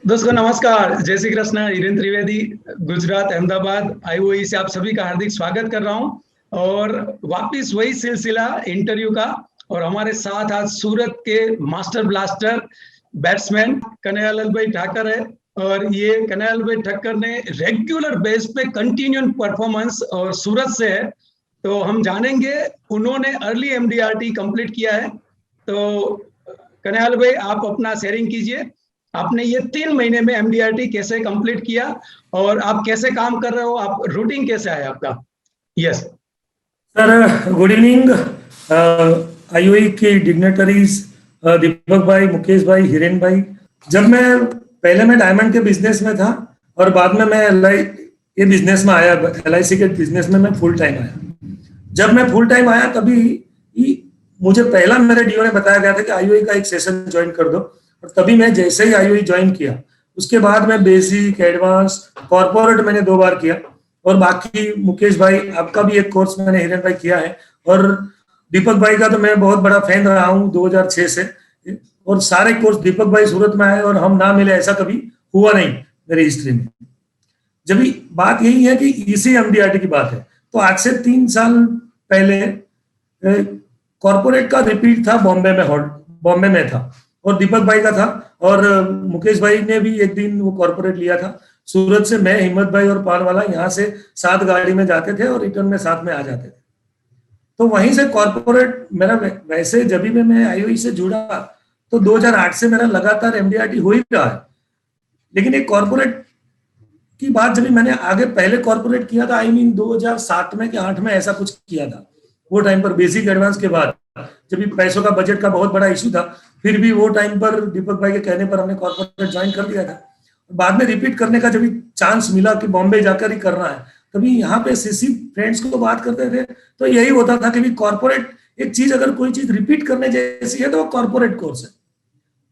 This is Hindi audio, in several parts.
दोस्तों नमस्कार, जय श्री कृष्ण। हिरेन त्रिवेदी, गुजरात अहमदाबाद आईओई से आप सभी का हार्दिक स्वागत कर रहा हूं। और वापिस वही सिलसिला इंटरव्यू का। और हमारे साथ आज सूरत के मास्टर ब्लास्टर बैट्समैन कन्हैयालाल भाई ठाकर है। और ये कन्हैयालाल भाई ठक्कर ने रेगुलर बेस पे कंटिन्यू परफॉर्मेंस और सूरत से है। तो हम जानेंगे, उन्होंने अर्ली एमडीआरटी कंप्लीट किया है। तो कन्हैयालाल भाई, आप अपना शेयरिंग कीजिए। आपने ये 3 महीने में एमडीआरटी कैसे कंप्लीट किया और आप कैसे काम कर रहे हो, आप रूटीन कैसे है आपका? Yes sir, good evening. IOE की डिग्नेटरीज, दीपक भाई, मुकेश भाई, हिरेन भाई। जब मैं डायमंड के बिजनेस में था और बाद में मैं ये बिजनेस में आया, LIC के बिजनेस में मैं फुल टाइम आया। जब मैं फुल टाइम आया तभी मुझे पहला मेरे डीओ ने बताया गया था कि आईओई का एक सेशन ज्वाइन कर दो। और तभी मैं जैसे ही आईओई ज्वाइन किया, उसके बाद मैं बेसिक, एडवांस, कॉर्पोरेट मैंने 2 बार किया। और बाकी मुकेश भाई, आपका भी एक कोर्स मैंने हिरेन भाई किया है। और दीपक भाई का तो मैं बहुत बड़ा फैन रहा हूँ 2006 से। और सारे कोर्स दीपक भाई सूरत में आए और हम ना मिले, ऐसा कभी हुआ नहीं मेरी हिस्ट्री में। जब भी बात यही है कि इसी एमडीआरटी की बात है, तो आज से 3 साल पहले कॉर्पोरेट का रिपीट था बॉम्बे में था और दीपक भाई का था। और मुकेश भाई ने भी एक दिन वो कॉर्पोरेट लिया था सूरत से। मैं, हिम्मत भाई और पालवाला यहाँ से 7 गाड़ी में जाते थे और रिटर्न में साथ में आ जाते थे। तो वहीं से कॉर्पोरेट मेरा, वैसे जब भी मैं आईओई से जुड़ा तो 2008 से मेरा लगातार एमडीआरटी हो ही रहा है। लेकिन एक कॉर्पोरेट की बात जब मैंने आगे पहले कॉर्पोरेट किया था, आई मीन 2007 में कि 8 में ऐसा कुछ किया था। वो टाइम पर बेसिक एडवांस के बाद जब भी पैसों का, बजट का बहुत बड़ा इशू था, फिर भी वो टाइम पर दीपक भाई के कहने पर हमने कॉर्पोरेट ज्वाइन कर दिया था। बाद में रिपीट करने का जब भी चांस मिला कि बॉम्बे जाकर ही करना है, तभी यहाँ पे सीसी फ्रेंड्स को बात करते थे तो यही होता था कि कॉर्पोरेट एक चीज, अगर कोई चीज रिपीट करने जैसी है तो वो कॉर्पोरेट कोर्स है।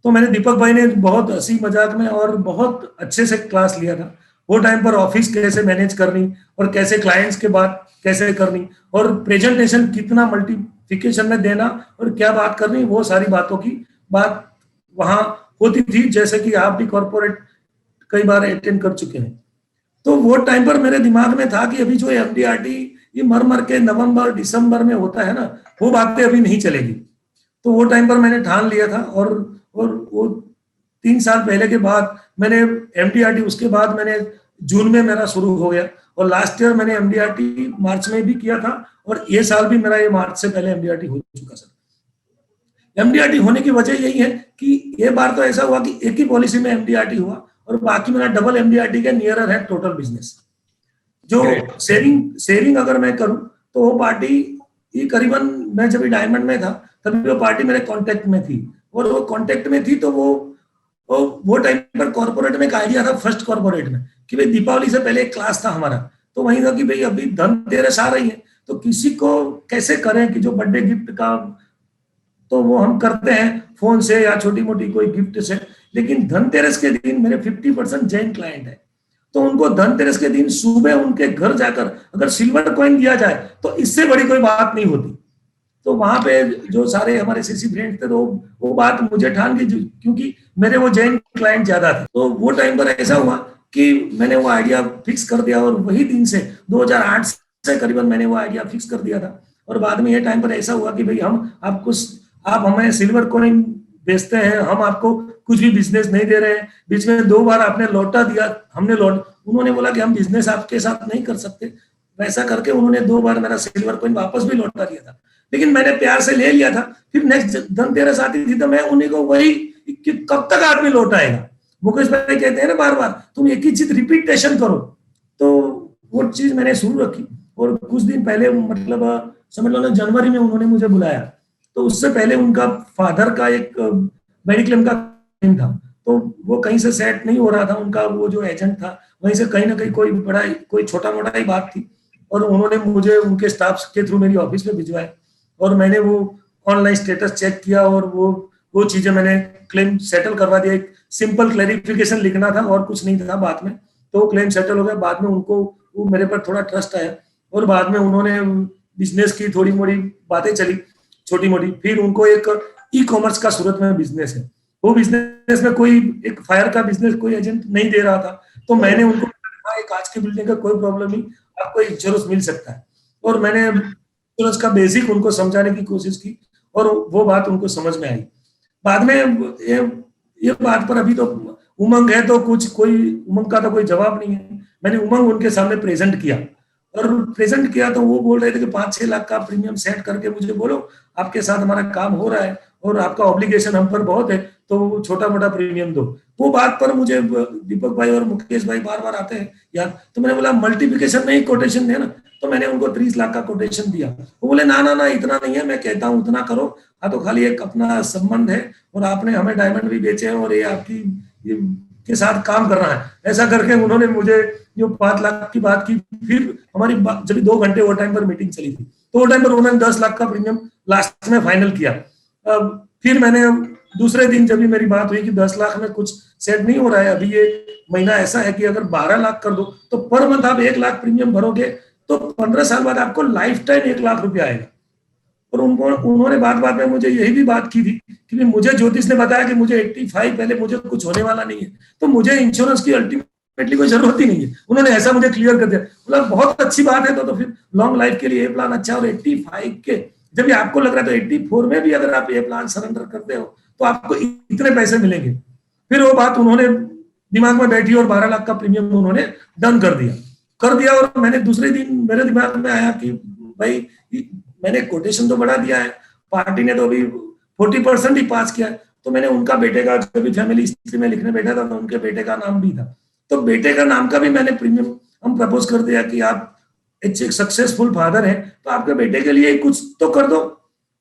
तो मैंने, दीपक भाई ने बहुत हंसी मजाक में और बहुत अच्छे से क्लास लिया था। वो टाइम पर ऑफिस कैसे मैनेज करनी और कैसे क्लाइंट्स के बात कैसे करनी और प्रेजेंटेशन कितना मल्टीप्लिकेशन में देना और क्या बात करनी, वो सारी बातों की बात वहां होती थी। जैसे कि आप भी कॉर्पोरेट कई बार अटेंड कर चुके हैं। तो वो टाइम पर मेरे दिमाग में था कि अभी जो एमडीआरटी ये मर के नवंबर दिसंबर में होता है ना, वो बातें अभी नहीं चलेगी। तो वो टाइम पर मैंने ठान लिया था। और वो 3 साल पहले के बाद मैंने एमडीआरटी, उसके बाद मैंने जून में मेरा शुरू हो गया और लास्ट ईयर मैंने एमडीआरटी मार्च में भी किया था। और ये साल भी मेरा ये मार्च से पहले एमडीआरटी हो चुका सर। एमडीआरटी होने की वजह यही है कि ये बार तो ऐसा हुआ कि एक ही पॉलिसी में एमडीआरटी हुआ और बाकी मेरा डबल एमडीआरटी के नियरर है टोटल बिजनेस। जो शेयरिंग अगर मैं करूं तो वो पार्टी, ये करीबन मैं जब डायमंड में था तभी वो पार्टी मेरे कांटेक्ट में थी। और वो कांटेक्ट में थी तो वो टाइम पर कॉर्पोरेट में एक आइडिया था, फर्स्ट कॉर्पोरेट में, कि भाई दीपावली से पहले एक क्लास था हमारा। तो वही था कि भाई अभी धनतेरस आ रही है तो किसी को कैसे करें कि जो बर्थडे गिफ्ट का तो वो हम करते हैं फोन से या छोटी मोटी कोई गिफ्ट से। लेकिन धनतेरस के दिन मेरे 50% जैन क्लाइंट है, तो उनको धनतेरस के दिन सुबह उनके घर जाकर अगर सिल्वर कॉइन दिया जाए तो इससे बड़ी कोई बात नहीं होती। तो वहां पे जो सारे हमारे सीसी फ्रेंड्स थे तो वो बात मुझे ठान के, क्योंकि मेरे वो जैन क्लाइंट ज्यादा थे, तो वो टाइम पर ऐसा हुआ कि मैंने वो आइडिया फिक्स कर दिया। और वही दिन से 2008 से करीबन मैंने वो आइडिया फिक्स कर दिया था। और बाद में ये टाइम पर ऐसा हुआ कि भाई आप हमें सिल्वर कॉइन बेचते हैं, हम आपको कुछ भी बिजनेस नहीं दे रहे हैं। बीच में 2 बार आपने लौटा दिया, हमने उन्होंने बोला कि हम बिजनेस आपके साथ नहीं कर सकते। वैसा करके उन्होंने 2 बार मेरा सिल्वर कॉइन वापस भी लौटा दिया था। लेकिन मैंने प्यार से ले लिया था। फिर नेक्स्ट धनतेरस आती थी तो मैं उन्हीं को वही कि कब तक आदमी लौटाएगा। मुकेश भाई कहते हैं ना बार बार तुम एक ही चीज रिपीटेशन करो। तो वो चीज मैंने शुरू रखी। और कुछ दिन पहले, मतलब समझ लो ना, जनवरी में उन्होंने मुझे बुलाया। तो उससे पहले उनका फादर का एक मेडिक्लेम का क्लेम था, तो वो कहीं से सेट नहीं हो रहा था। उनका वो जो एजेंट था वहीं से कहीं ना कहीं कोई छोटा मोटा ही बात थी। और उन्होंने मुझे उनके स्टाफ के थ्रू मेरी ऑफिस में भिजवाया और मैंने वो ऑनलाइन स्टेटस चेक किया और वो चीजें मैंने क्लेम सेटल करवा दिया। एक सिंपल क्लैरिफिकेशन लिखना था और कुछ नहीं था बाद में। तो क्लेम सेटल हो गया। बाद में उनको वो मेरे पर थोड़ा ट्रस्ट आया और बाद में उन्होंने बिजनेस की थोड़ी मोड़ी बातें चली, छोटी मोटी। फिर उनको एक ई कॉमर्स का सूरत में बिजनेस है, वो बिजनेस में कोई एक फायर का बिजनेस कोई एजेंट नहीं दे रहा था, तो मैंने उनको कहा एक कांच की बिल्डिंग का कोई प्रॉब्लम नहीं, आपको इंश्योरेंस मिल सकता है। और मैंने इंश्योरेंस का बेसिक उनको समझाने की कोशिश की और वो बात उनको समझ में आई। बाद में ये बात पर अभी तो उमंग है, तो कुछ कोई उमंग का तो कोई जवाब नहीं है। मैंने उमंग उनके सामने प्रेजेंट किया, और प्रेजेंट किया तो वो बोल रहे थे कि 5-6 लाख का प्रीमियम सेट करके मुझे बोलो, आपके साथ हमारा काम हो रहा है और आपका ऑब्लिगेशन हम पर बहुत है, तो छोटा मोटा प्रीमियम दो। वो बात पर मुझे दीपक भाई और मुकेश भाई बार बार आते हैं यार, तो मैंने बोला मल्टीप्लिकेशन नहीं कोटेशन देना, तो मैंने उनको 30 लाख का कोटेशन दिया। वो बोले ना ना ना इतना नहीं है, मैं कहता हूँ उतना करो, हाँ तो खाली एक अपना संबंध है और आपने हमें डायमंड भी बेचे हैं और ये आपकी के साथ काम करना है, ऐसा करके उन्होंने मुझे जो 5 लाख की बात की। फिर हमारी जब 2 घंटे वो टाइम पर मीटिंग चली थी, तो वो टाइम पर उन्होंने 10 लाख का प्रीमियम लास्ट में फाइनल किया। फिर मैंने दूसरे दिन जब भी मेरी बात हुई कि 10 लाख में कुछ सेट नहीं हो रहा है, अभी ये महीना ऐसा है कि अगर 12 लाख कर दो तो पर मंथ आप 1 लाख प्रीमियम भरोगे तो 15 साल बाद आपको लाइफ टाइम 1 लाख रुपया आएगा। और उन्होंने बात में मुझे यही भी बात की थी कि मुझे ज्योतिष ने बताया कि मुझे 85 पहले मुझे कुछ होने वाला नहीं है, तो मुझे इंश्योरेंस की अल्टीमेटली कोई जरूरत ही नहीं है। उन्होंने ऐसा मुझे क्लियर कर दिया। बोला बहुत अच्छी बात है, तो फिर लॉन्ग लाइफ के लिए ये प्लान अच्छा। और 85 के जब आपको लग रहा है तो 84 में भी अगर आप ये प्लान सरेंडर करते हो तो आपको इतने पैसे मिलेंगे। फिर वो बात उन्होंने दिमाग में बैठी और 12 लाख का प्रीमियम उन्होंने डन कर दिया। और मैंने दूसरे दिन मेरे दिमाग में आया कि भाई मैंने कोटेशन तो बढ़ा दिया है, पार्टी ने तो अभी 40% ही पास किया है, तो मैंने उनका बेटे का जब भी फैमिली हिस्ट्री में लिखने बैठा था तो उनके बेटे का नाम भी था, तो बेटे का नाम का भी मैंने प्रीमियम हम प्रपोज कर दिया कि आप एक सक्सेसफुल फादर है तो आपके बेटे के लिए कुछ तो कर दो।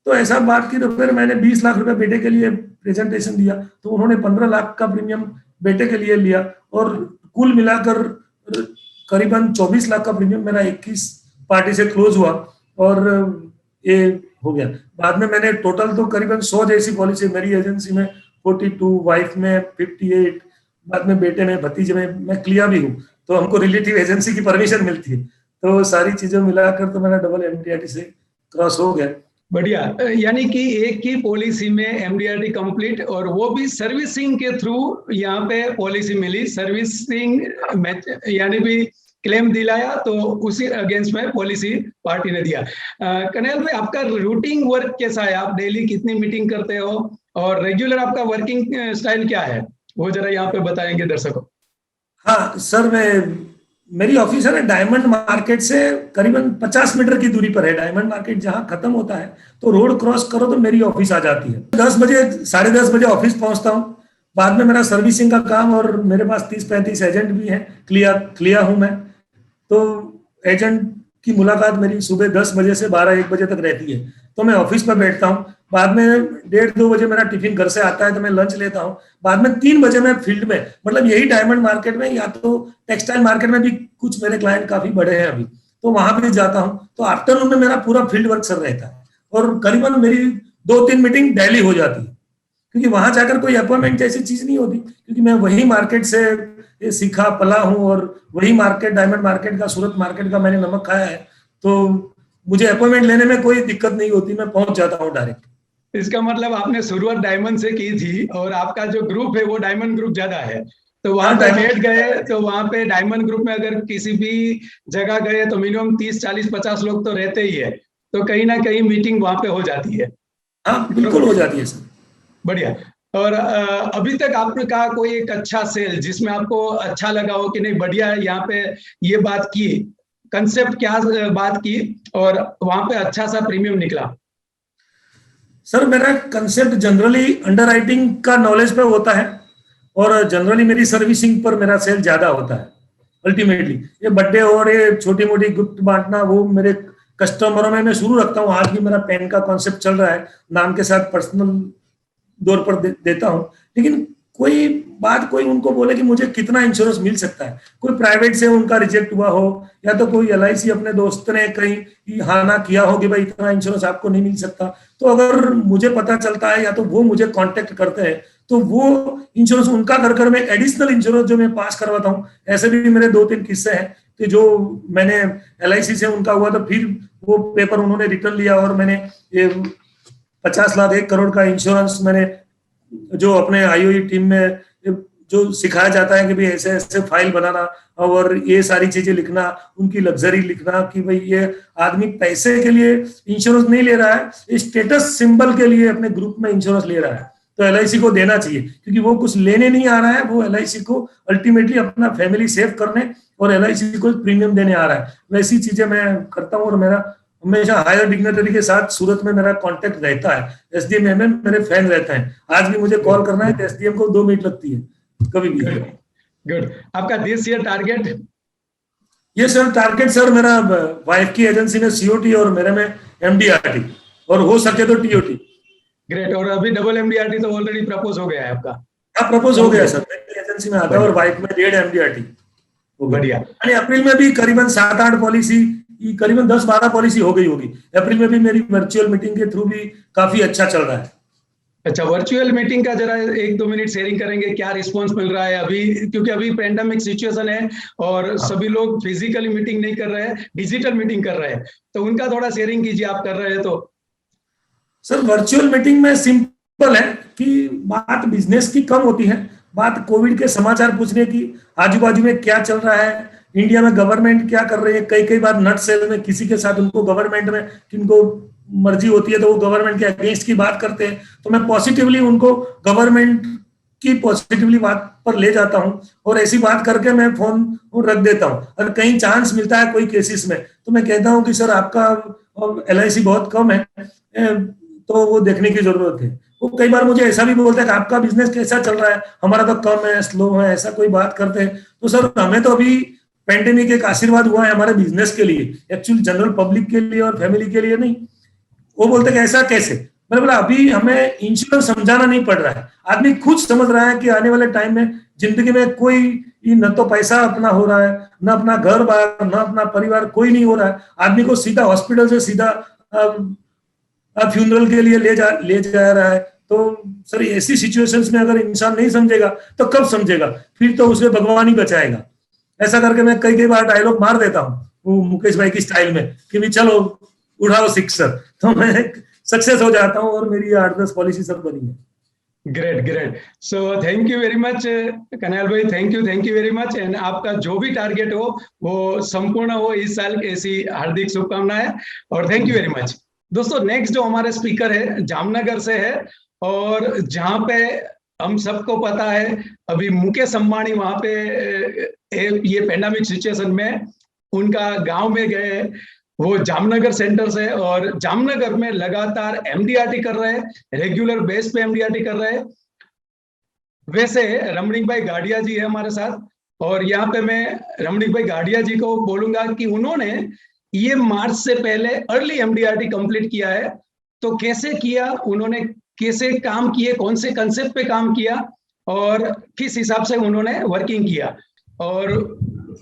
तो ऐसा बात की तो फिर मैंने 20 लाख रुपए बेटे के लिए प्रेजेंटेशन दिया, तो उन्होंने 15 लाख का प्रीमियम बेटे के लिए लिया और कुल मिलाकर करीबन 24 लाख का प्रीमियम मेरा 21 पार्टी से क्लोज हुआ और ये हो गया। बाद में मैंने टोटल तो करीबन 100 जैसी पॉलिसी मेरी एजेंसी में 42, वाइफ में 58, बाद में बेटे में भतीजे में मैं क्लियर भी हूँ, तो हमको रिलेटिव एजेंसी की परमिशन मिलती है, तो सारी चीजें मिलाकर तो मेरा डबल एमडीआरटी से क्रॉस हो गया। बढ़िया, यानी कि एक ही पॉलिसी में एमडीआरटी कंप्लीट, और वो भी सर्विसिंग के थ्रू यहाँ पे पॉलिसी मिली। सर्विसिंग यानी भी क्लेम दिलाया तो उसी अगेंस्ट में पॉलिसी पार्टी ने दिया। कन्हैया भाई, आपका रूटीन वर्क कैसा है? आप डेली कितनी मीटिंग करते हो और रेगुलर आपका वर्किंग स्टाइल क्या है, वो जरा यहाँ पे बताएंगे दर्शकों। हाँ सर, मेरी ऑफिस है ना डायमंड मार्केट से करीबन 50 मीटर की दूरी पर है। डायमंड मार्केट जहाँ खत्म होता है तो रोड क्रॉस करो तो मेरी ऑफिस आ जाती है। 10 बजे 10:30 बजे ऑफिस पहुंचता हूँ। बाद में मेरा सर्विसिंग का काम, और मेरे पास 30-35 एजेंट भी हैं। क्लियर हूँ मैं, तो एजेंट की मुलाकात मेरी सुबह 10 बजे से 12-1 बजे तक रहती है, तो मैं ऑफिस पर बैठता हूँ। बाद में 1:30-2 बजे मेरा टिफिन घर से आता है तो मैं लंच लेता हूँ। बाद में 3 बजे मैं फील्ड में, मतलब यही डायमंड मार्केट में, या तो टेक्सटाइल मार्केट में भी कुछ मेरे क्लाइंट काफी बड़े हैं अभी, तो वहां भी जाता हूँ। तो आफ्टरनून में मेरा पूरा फील्ड वर्क सर रहता है और करीबन मेरी 2-3 मीटिंग डेली हो जाती है, क्योंकि वहां जाकर कोई अपॉइंटमेंट जैसी चीज नहीं होती, क्योंकि मैं वही मार्केट से ये सीखा पला हूँ और वही मार्केट, डायमंड मार्केट का, सूरत मार्केट का मैंने नमक खाया है, तो मुझे अपॉइंटमेंट लेने में कोई दिक्कत नहीं होती, मैं पहुंच जाता हूँ डायरेक्ट। इसका मतलब आपने शुरुआत डायमंड से की थी और आपका जो ग्रुप है वो डायमंड ग्रुप ज्यादा है, तो वहां पे बैठ गए तो वहां पे डायमंड ग्रुप में अगर किसी भी जगह गए तो मिनिमम 30-40-50 लोग तो रहते ही है, तो कहीं ना कहीं मीटिंग वहां पे हो जाती है। हाँ बिल्कुल हो जाती है सर। बढ़िया। और अभी तक आपका कोई एक अच्छा सेल जिसमें आपको अच्छा लगा हो कि नहीं बढ़िया है, यहाँ पे ये बात की, कंसेप्ट क्या बात की और वहां पे अच्छा सा प्रीमियम निकला? सर मेरा कंसेप्ट जनरली अंडरराइटिंग का नॉलेज पे होता है और जनरली मेरी सर्विसिंग पर मेरा सेल ज्यादा होता है। अल्टीमेटली ये बर्थडे और ये छोटी मोटी गिफ्ट बांटना वो मेरे कस्टमरों में मैं शुरू रखता हूँ। आज भी मेरा पेन का कॉन्सेप्ट चल रहा है, नाम के साथ पर्सनल दौर पर देता हूँ। लेकिन कोई उनको बोले कि मुझे कितना इंश्योरेंस मिल सकता है, कोई प्राइवेट से उनका रिजेक्ट हुआ हो या तो कोई LIC अपने दोस्त ने कहीं हाँ ना किया हो कि भाई इतना इंश्योरेंस आपको नहीं मिल सकता, तो अगर मुझे पता चलता है या तो वो मुझे कांटेक्ट करते हैं तो वो इंश्योरेंस उनका कर मैं एडिशनल इंश्योरेंस जो मैं पास करवाता हूँ। ऐसे भी मेरे 2-3 किस्से हैं कि जो मैंने LIC से उनका हुआ तो फिर वो पेपर उन्होंने रिटर्न लिया और मैंने ये 50 लाख 1 करोड़ का इंश्योरेंस मैंने जो अपने आईओई टीम में जो सिखाया जाता है कि भाई ऐसे ऐसे फाइल बनाना और ये सारी चीजें लिखना, उनकी लग्जरी लिखना कि भाई ये आदमी पैसे के लिए इंश्योरेंस नहीं ले रहा है, स्टेटस सिंबल के लिए अपने ग्रुप में इंश्योरेंस ले रहा है, तो एलआईसी को देना चाहिए, क्योंकि वो कुछ लेने नहीं आ रहा है, वो एलआईसी को अल्टीमेटली अपना फैमिली सेव करने और एलआईसी को प्रीमियम देने आ रहा है। वैसी चीजें मैं करता हूँ और मेरा हमेशा हायर डिग्नेटरी के साथ सूरत में मेरा कांटेक्ट रहता है। एसडीएम एमएम मेरे फैन रहते हैं, आज भी मुझे कॉल करना है तो एसडीएम को 2 मिनट लगती है कभी भी। गुड। आपका दिस ईयर टारगेट? ये सर टारगेट सर मेरा वाइफ की एजेंसी में सीओटी और मेरे में एमडीआरटी और हो सके तो टीओटी। ग्रेट। और अभी डबल एमडीआरटी तो ऑलरेडी प्रपोज हो गया है आपका? हाँ प्रपोज हो गया सर, मेरी एजेंसी में आता है और वाइफ में 1.5 एमडीआरटी। बढ़िया। अप्रैल में भी करीबन 7-8 पॉलिसी, करीबन 10-12 पॉलिसी हो गई होगी। अप्रैल में भी मेरी वर्चुअल मीटिंग के थ्रू भी काफी अच्छा चल रहा है। अच्छा, वर्चुअल मीटिंग का जरा 1-2 मिनट शेयरिंग करेंगे, क्या रिस्पांस मिल रहा है अभी, क्योंकि अभी पेंडेमिक सिचुएशन है और सभी लोग फिजिकली मीटिंग नहीं कर रहे हैं, डिजिटल मीटिंग कर रहे हैं, तो उनका थोड़ा शेयरिंग कीजिए, आप कर रहे हैं तो। सर वर्चुअल मीटिंग में सिंपल है कि बात बिजनेस की कम होती है, बात कोविड के समाचार पूछने की, आजू बाजू में क्या चल रहा है, इंडिया में गवर्नमेंट क्या कर रही है। कई बार नट सेल में किसी के साथ उनको गवर्नमेंट में किनको मर्जी होती है तो वो गवर्नमेंट के अगेंस्ट की बात करते हैं, तो मैं पॉजिटिवली उनको गवर्नमेंट की पॉजिटिवली बात पर ले जाता हूं और ऐसी बात करके मैं फोन रख देता हूं। अगर कहीं चांस मिलता है कोई केसेस में तो मैं कहता हूं कि सर आपका एलआईसी बहुत कम है, तो वो देखने की जरूरत है। वो कई बार मुझे ऐसा भी बोलते हैं कि आपका बिजनेस कैसा चल रहा है, हमारा तो कम है, स्लो है, ऐसा कोई बात करते हैं। तो सर हमें तो अभी पेंडेमिक एक आशीर्वाद हुआ है हमारे बिजनेस के लिए, एक्चुअली जनरल पब्लिक के लिए और फैमिली के लिए नहीं। वो बोलते कि ऐसा कैसे, मैंने बोला अभी हमें इंश्योरेंस समझाना नहीं पड़ रहा है, आदमी खुद समझ रहा है कि आने वाले टाइम में जिंदगी में कोई न तो पैसा अपना हो रहा है, न अपना घर बार, न अपना परिवार, कोई नहीं हो रहा है। आदमी को सीधा हॉस्पिटल से सीधा फ्यूनरल के लिए ले जा रहा है। तो सर ऐसी सिचुएशंस में अगर इंसान नहीं समझेगा तो कब समझेगा, फिर तो उसे भगवान ही बचाएगा। ऐसा करके मैं कई बार डायलॉग मार देता हूँ वो मुकेश भाई की स्टाइल में कि भी चलो उड़ाओ सिक्सर, तो मैं सक्सेस हो जाता हूँ और मेरी 8-10 पॉलिसी सब बनी है। Great. So thank you very much Kanhaiya भाई, thank you very much. And आपका जो भी टारगेट हो वो संपूर्ण हो इस साल, ऐसी हार्दिक शुभकामनाएं और थैंक यू वेरी मच। दोस्तों नेक्स्ट जो हमारे स्पीकर है जामनगर से है, और जहां पे हम सबको पता है अभी मुकेश अंबानी वहां पे ये पेंडेमिक सिचुएशन में उनका गांव में गए, वो जामनगर सेंटर से, और जामनगर में लगातार एमडीआरटी कर रहे हैं, रेगुलर बेस पे एमडीआरटी कर रहे हैं। वैसे रमणीक भाई गाड़िया जी है हमारे साथ, और यहाँ पे मैं रमणीक भाई गाड़िया जी को बोलूंगा कि उन्होंने ये मार्च से पहले अर्ली एमडीआरटी कंप्लीट किया है, तो कैसे किया, उन्होंने कैसे काम किए, कौन से कंसेप्ट पे काम किया और किस हिसाब से उन्होंने वर्किंग किया। और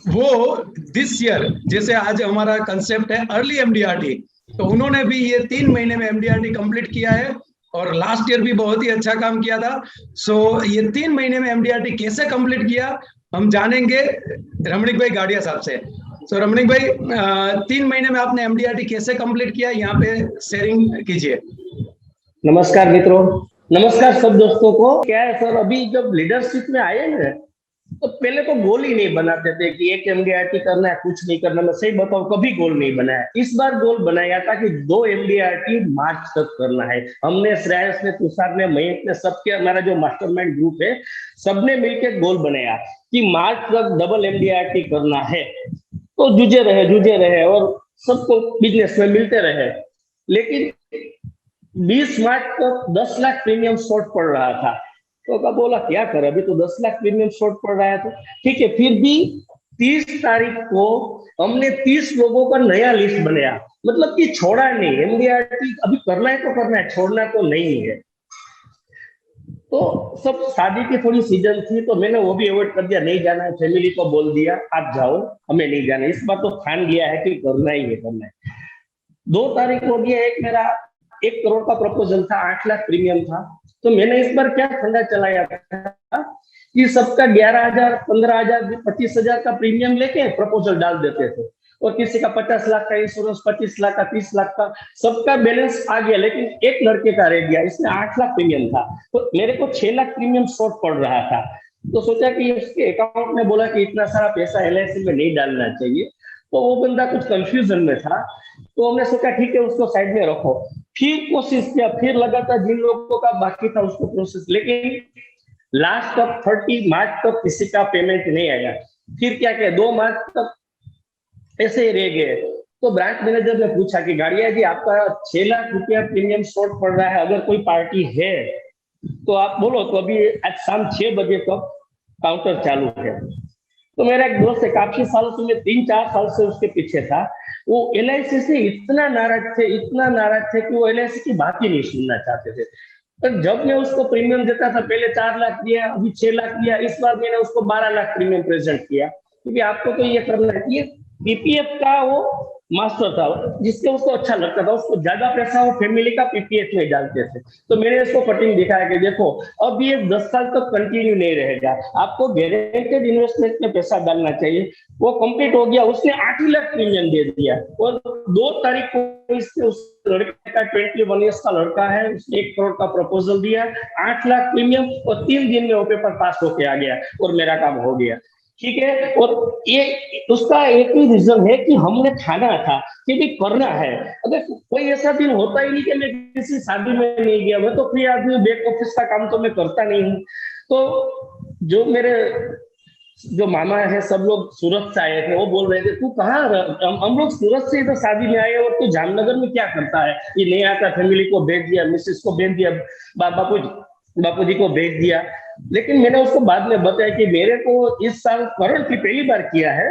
वो दिस ईयर जैसे आज हमारा कंसेप्ट है अर्ली एमडीआरटी, तो उन्होंने भी ये 3 महीने में एमडीआरटी कंप्लीट किया है और लास्ट ईयर भी बहुत ही अच्छा काम किया था। सो ये 3 महीने में एमडीआरटी कैसे कंप्लीट किया हम जानेंगे रमणीक भाई गाड़िया साहब से। सो रमणीक भाई 3 महीने में आपने एमडीआरटी कैसे कंप्लीट किया, यहाँ पे शेयरिंग कीजिए। नमस्कार मित्रों, नमस्कार सब दोस्तों को। क्या है सर, अभी जब लीडरशिप में आए ना तो पहले तो गोल ही नहीं बनाते थे कि एक एमडीआरटी करना है, कुछ नहीं करना। मैं सही बताऊं कभी गोल नहीं बनाया। इस बार गोल बनाया था कि 2 एमडीआरटी मार्च तक करना है। हमने, श्रेयस ने, तुषार ने, मयंक ने, सबके, हमारा जो मास्टरमाइंड ग्रुप है सबने मिलकर गोल बनाया कि मार्च तक डबल एमडीआरटी करना है। तो जूझे रहे और सबको बिजनेस में मिलते रहे। लेकिन 20 मार्च तक 10 लाख प्रीमियम शॉर्ट पड़ रहा था, तो क्या बोला क्या कर, अभी तो 10 लाख प्रीमियम शॉर्ट पड़ रहा है। तो ठीक है, फिर भी 30 तारीख को हमने 30 लोगों का नया लिस्ट बनाया, मतलब कि छोड़ा नहीं। एमडीआरटी अभी करना है तो करना है, छोड़ना तो नहीं है। तो सब शादी की थोड़ी सीजन थी तो मैंने वो भी अवॉइड कर दिया, नहीं जाना है। फैमिली को बोल दिया आप जाओ, हमें नहीं जाना। इस बार तो ठान लिया है कि करना ही है, करना है। 2 तारीख हो गया, एक मेरा 1 करोड़ का प्रपोजल था, 8 लाख प्रीमियम था। तो मैंने इस बार क्या फंडा चलाया था कि सबका 11,000, 15,000, 25,000 का प्रीमियम लेके प्रपोजल डाल देते थे और किसी का 50 लाख का इंश्योरेंस, 25 लाख का, 30 लाख का, सबका बैलेंस आ गया, लेकिन एक लड़के का रह गया, इसमें 8 लाख प्रीमियम था, तो मेरे को 6 लाख प्रीमियम शॉर्ट पड़ रहा था। तो सोचा कि उसके अकाउंट में बोला कि इतना सारा पैसा LIC में नहीं डालना चाहिए, तो वो बंदा कुछ कंफ्यूजन में था, तो हमने सोचा ठीक है उसको साइड में रखो। फिर कोशिश किया, फिर लगातार जिन लोगों का बाकी था उसको प्रोसेस, लेकिन लास्ट तक 30 मार्च तक किसी का पेमेंट नहीं आया। फिर क्या किया, 2 मार्च तक ऐसे ही रह गए। तो ब्रांच मैनेजर ने पूछा कि गाड़िया जी आपका 6 लाख रुपया प्रीमियम शॉर्ट पड़ रहा है, अगर कोई पार्टी है तो आप बोलो। तो अभी आज शाम 6 बजे तक काउंटर चालू है। तो मेरा एक दोस्त है, काफी सालों से, मैं 3-4 साल से उसके पीछे था, वो LIC से इतना नाराज थे कि वो LIC की बात ही नहीं सुनना चाहते थे। पर जब मैं उसको प्रीमियम देता था, पहले 4 लाख दिया, अभी 6 लाख दिया, इस बार मैंने उसको 12 लाख प्रीमियम प्रेजेंट किया, क्योंकि आपको तो ये करना है। ये PPF का वो मास्टर था, जिससे उसको अच्छा लगता था, उसको ज्यादा पैसा वो फैमिली का PPF में डालते थे। तो मैंने उसको कटिंग दिखाया कि देखो अब ये 10 साल तक कंटिन्यू नहीं रहेगा, आपको गारंटेड इन्वेस्टमेंट में पैसा डालना चाहिए। वो कंप्लीट हो गया, उसने 8 लाख प्रीमियम दे दिया, और 2 तारीख को इससे उस लड़के का 21 ईयर्स का लड़का है, उसने 1 करोड़ का प्रपोजल दिया, 8 लाख प्रीमियम, और 3 दिन में वो पेपर पास होके आ गया और मेरा काम हो गया। ठीक है, और ये उसका एक ही रीजन है कि हमने ठाना था कि भी करना है। अगर कोई ऐसा दिन होता ही नहीं कि मैं किसी शादी में नहीं गया, मैं तो फ्री आदमी, बैक ऑफिस का काम तो मैं करता नहीं हूँ। तो जो मेरे जो मामा है, सब लोग सूरत से आए थे, वो बोल रहे थे तू कहाँ, हम लोग सूरत से इधर शादी में आए और तू जामनगर में क्या करता है, ये नहीं आता, फैमिली को भेज दिया, मिसेस को भेज दिया, बापूजी को भेज दिया। लेकिन मैंने उसको बाद में बताया कि मेरे को इस साल करंट की पहली बार किया है,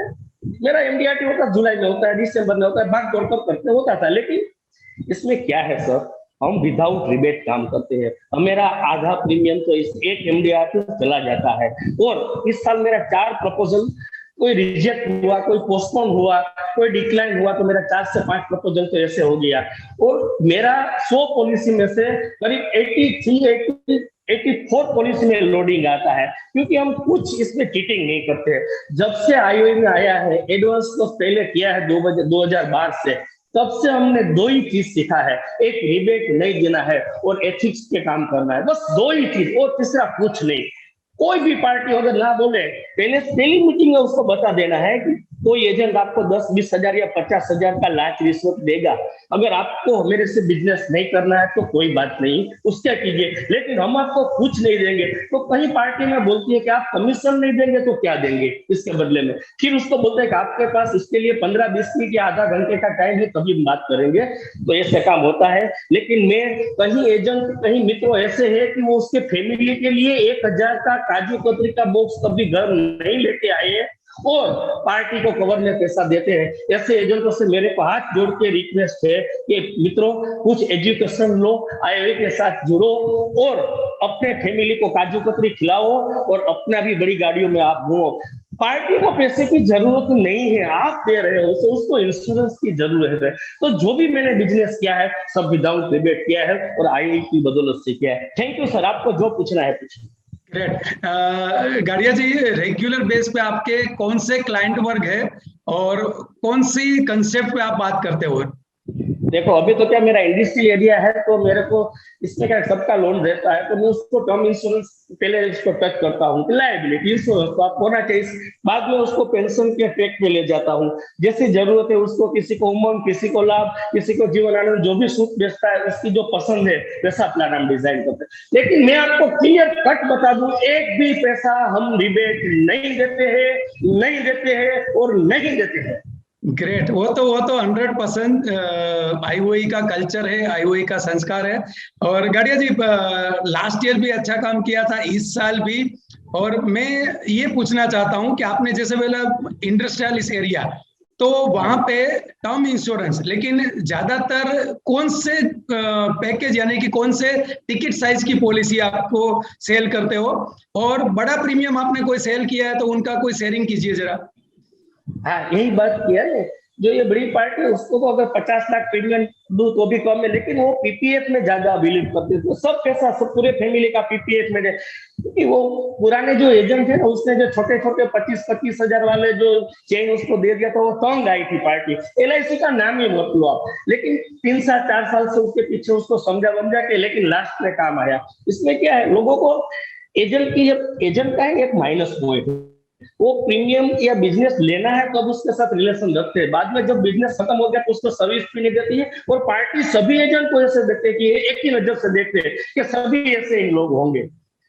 मेरा MDRT होता जुलाई में होता है, दिसंबर में होता है, भाग दौड़ कर करते होता था, लेकिन इसमें क्या है सर, हम विदाउट रिबेट काम करते हैं, मेरा आधा प्रीमियम तो इस एक MDRT चला जाता है। और इस साल मेरा 4 प्रपोजल, कोई रिजेक्ट हुआ, कोई पोस्टपोन हुआ, कोई डिक्लाइन हुआ, तो मेरा 4 से 5 प्रपोजल तो ऐसे हो गया। और मेरा 100 पॉलिसी में से करीब 84 पॉलिसी में लोडिंग आता है, क्योंकि हम कुछ इसमें चीटिंग नहीं करते। जब से IOI में आया है, एडवांस तो पहले किया है 2012 से, तब से हमने 2 ही चीज सीखा है, एक रिबेट नहीं देना है और एथिक्स पे काम करना है, बस 2 ही चीज, और तीसरा कुछ नहीं। कोई भी पार्टी अगर ना बोले, पहली मीटिंग में उसको बता देना है कि कोई एजेंट आपको 10-20 हजार या 50 हजार का लांच रिश्वत देगा, अगर आपको मेरे से बिजनेस नहीं करना है तो कोई बात नहीं, उससे कीजिए, लेकिन हम आपको कुछ नहीं देंगे। तो कहीं पार्टी में बोलती है कि आप कमीशन नहीं देंगे तो क्या देंगे इसके बदले में, फिर उसको बोलते हैं कि आपके पास इसके लिए 15-20 मिनट या आधा घंटे का टाइम है, तभी बात करेंगे। तो ऐसे काम होता है। लेकिन मैं कहीं एजेंट, कहीं मित्र ऐसे है कि वो उसके फैमिली के लिए 1000 का काजू कतरी का बॉक्स कभी घर नहीं लेके आए हैं और पार्टी को कवर में पैसा देते हैं। ऐसे एजेंटों से मेरे को हाथ जोड़ के रिक्वेस्ट है कि मित्रों, कुछ एजुकेशन लो, IOI के साथ जुड़ो और अपने फैमिली को काजू कतरी खिलाओ और अपना भी बड़ी गाड़ियों में आप घूमो। पार्टी को पैसे की जरूरत नहीं है, आप दे रहे हो तो उसको इंश्योरेंस की जरूरत है। तो जो भी मैंने बिजनेस किया है सब विदाउट रिबेट किया है और IOI की बदौलत से किया है। थैंक यू सर, आपको जो पूछना है पूछिए। ग्रेट। गाड़िया जी, रेगुलर बेस पे आपके कौन से क्लाइंट वर्ग है और कौन सी कंसेप्ट पे आप बात करते हो? देखो अभी तो क्या मेरा इंडस्ट्रियल एरिया है, तो मेरे को इसमें क्या सबका लोन रहता है, तो मैं उसको टर्म इंश्योरेंस पहले इसको टच करता हूँ, लायबिलिटी इंश्योरेंस तो आप होना चाहिए, बाद में उसको पेंशन के ट्रैक पे ले जाता हूँ, जैसी जरूरत है उसको, किसी को उमंग, किसी को लाभ, किसी को जीवन आनंद, जो भी सुख बेचता है उसकी जो पसंद है वैसा प्लान हम डिजाइन करते हैं। लेकिन मैं आपको क्लियर कट बता दूं, एक भी पैसा हम रिबेट नहीं देते हैं और नहीं देते हैं। ग्रेट, वो तो 100% IOI का कल्चर है, IOI का संस्कार है। और गाड़िया जी, लास्ट ईयर भी अच्छा काम किया था, इस साल भी। और मैं ये पूछना चाहता हूँ कि आपने जैसे बोला इंडस्ट्रियल इस एरिया, तो वहां पे टर्म इंश्योरेंस, लेकिन ज्यादातर कौन से पैकेज यानी कि कौन से टिकट साइज की पॉलिसी आपको सेल करते हो, और बड़ा प्रीमियम आपने कोई सेल किया है तो उनका कोई शेयरिंग कीजिए जरा। हाँ, यही बात किया है जो ये बड़ी पार्टी है उसको तो अगर 50 लाख प्रीमियम दूं तो भी कम है, लेकिन वो पीपीएफ में ज्यादा बिलीव करते थे। सब पैसा सब पूरे फैमिली का पीपीएफ में, क्योंकि वो पुराने जो एजेंट थे ना, उसने जो छोटे छोटे 25-25 हजार वाले जो चेन उसको दे दिया था, वो तंग आई थी पार्टी। एलआईसी का नाम ही मत लो आप, लेकिन 3 साल 4 साल से उसके पीछे उसको समझा के, लेकिन लास्ट में काम आया। इसमें क्या है, लोगों को एजेंट का एक माइनस पॉइंट, वो प्रीमियम या बिजनेस लेना है तब उसके साथ रिलेशन रखते हैं, बाद में जब बिजनेस खत्म हो गया तो उसको सर्विस भी नहीं देती है। और पार्टी सभी एजेंट को ऐसे देखते हैं कि एक ही नजर से देखते हैं कि सभी ऐसे ही लोग होंगे,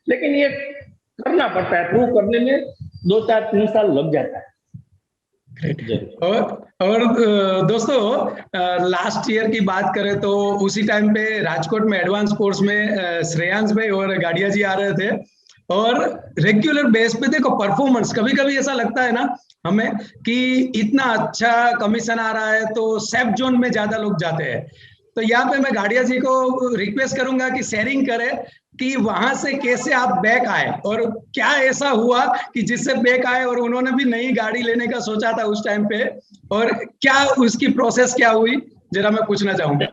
लेकिन ये करना पड़ता है, प्रूव करने में 2-4-3 साल लग जाता है। और दोस्तों, लास्ट ईयर की बात करें तो उसी टाइम पे राजकोट में एडवांस कोर्स में श्रेयांश भाई और गाड़िया जी आ रहे थे, और रेगुलर बेस पे देखो परफॉर्मेंस, कभी कभी ऐसा लगता है ना हमें कि इतना अच्छा कमीशन आ रहा है तो सेफ जोन में ज्यादा लोग जाते हैं। तो यहाँ पे मैं गाड़िया जी को रिक्वेस्ट करूंगा कि शेयरिंग करें कि वहां से कैसे आप बैक आए, और क्या ऐसा हुआ कि जिससे बैक आए, और उन्होंने भी नई गाड़ी लेने का सोचा था उस टाइम पे, और क्या उसकी प्रोसेस क्या हुई, जरा मैं पूछना चाहूंगा।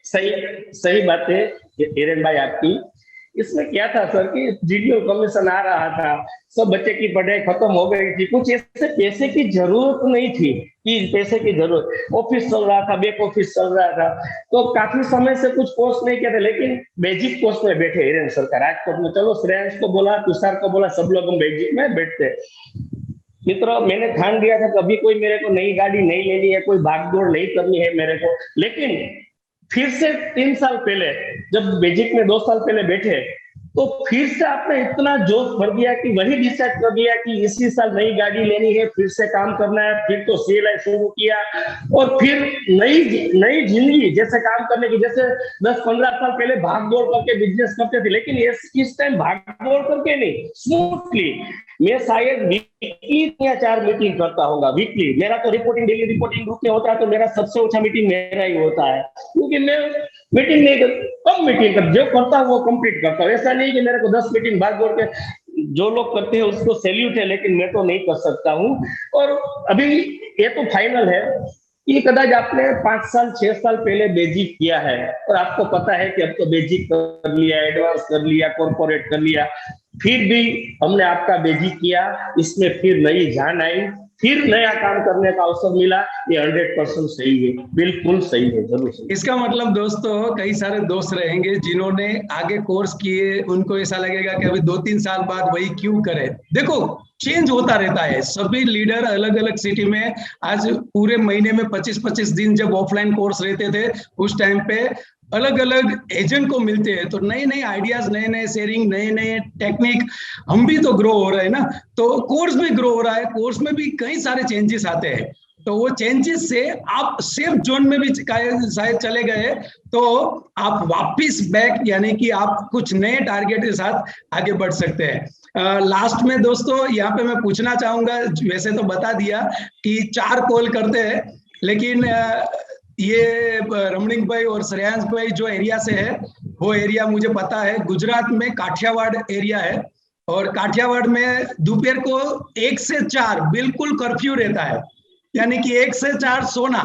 सही बात है हिरेन भाई आपकी। इसमें क्या था सर कि जीडीओ कमीशन आ रहा था, सब बच्चे की पढ़ाई खत्म हो गई थी, कुछ ऐसे पैसे की जरूरत नहीं थी कि पैसे की जरूरत, ऑफिस चल रहा था, बैक ऑफिस चल रहा था, तो काफी समय से कुछ कोर्स नहीं किया था, लेकिन बेसिक कोर्स में बैठे हिरेन सर का राजकोट में। चलो श्रेयांश को बोला, तुषार को बोला, सब लोग हम बेसिक में बैठते। मित्रों, मैंने ठान दिया था कभी कोई मेरे को नई गाड़ी नहीं लेनी है, कोई भागदौड़ नहीं करनी है मेरे को, लेकिन फिर से 3 साल पहले जब बेजिक में 2 साल पहले बैठे तो फिर से आपने इतना जोश भर दिया कि वही डिसाइड कर दिया कि इसी साल नई गाड़ी लेनी है, फिर से काम करना है। फिर तो सीएलआई शुरू किया और फिर नई जिंदगी जैसे काम करने की, जैसे 10-15 साल पहले भाग दौड़ करके बिजनेस करते थे, लेकिन इस टाइम भाग दौड़ करके नहीं, स्मूथली। मैं शायद वीकली 4 मीटिंग करता होगा, वीकली। मेरा तो रिपोर्टिंग, डेली रिपोर्टिंग ग्रुप में होता है, तो मेरा सबसे अच्छा मीटिंग मेरा ही होता है, क्योंकि मैं मीटिंग नहीं कर, कम मीटिंग कर, जो करता हूँ वो कंप्लीट करता हूँ। ऐसा नहीं कि मेरे को 10 मीटिंग भाग दौड़ के, जो लोग करते हैं उसको सैल्यूट है, लेकिन मैं तो नहीं कर सकता हूँ। और अभी ये तो फाइनल है कि कदाच आपने 5 साल 6 साल पहले बेजिक किया है और आपको पता है कि अब तो बेजिक कर लिया, एडवांस कर लिया, कॉर्पोरेट कर लिया, फिर भी हमने आपका बेजिक किया, इसमें फिर नई जान आई, फिर नया काम करने का अवसर मिला। ये 100% सही है, बिल्कुल सही है, जरूर सही। इसका मतलब दोस्तों, कई सारे दोस्त रहेंगे जिन्होंने आगे कोर्स किए, उनको ऐसा लगेगा कि अभी 2-3 साल बाद वही क्यों करे। देखो, चेंज होता रहता है, सभी लीडर अलग अलग सिटी में, आज पूरे महीने में 25-25 दिन जब ऑफलाइन कोर्स रहते थे, उस टाइम पे अलग अलग एजेंट को मिलते हैं, तो नए नए आइडियाज, नए नए शेयरिंग, नए नए टेक्निक, हम भी तो ग्रो हो रहे हैं ना, तो कोर्स भी ग्रो हो रहा है, कोर्स में भी कई सारे चेंजेस आते हैं। तो वो चेंजेस से आप सेफ जोन में भी शायद चले गए, तो आप वापिस बैक, यानी कि आप कुछ नए टारगेट के साथ आगे बढ़ सकते हैं। लास्ट में दोस्तों यहाँ पे मैं पूछना चाहूंगा, वैसे तो बता दिया कि 4 कॉल करते हैं, लेकिन ये रमणीक भाई और श्रेयांश भाई जो एरिया से है, वो एरिया मुझे पता है, गुजरात में काठियावाड़ एरिया है, और काठियावाड़ में दोपहर को 1 से 4 बिल्कुल कर्फ्यू रहता है, यानी कि 1 से 4 सोना,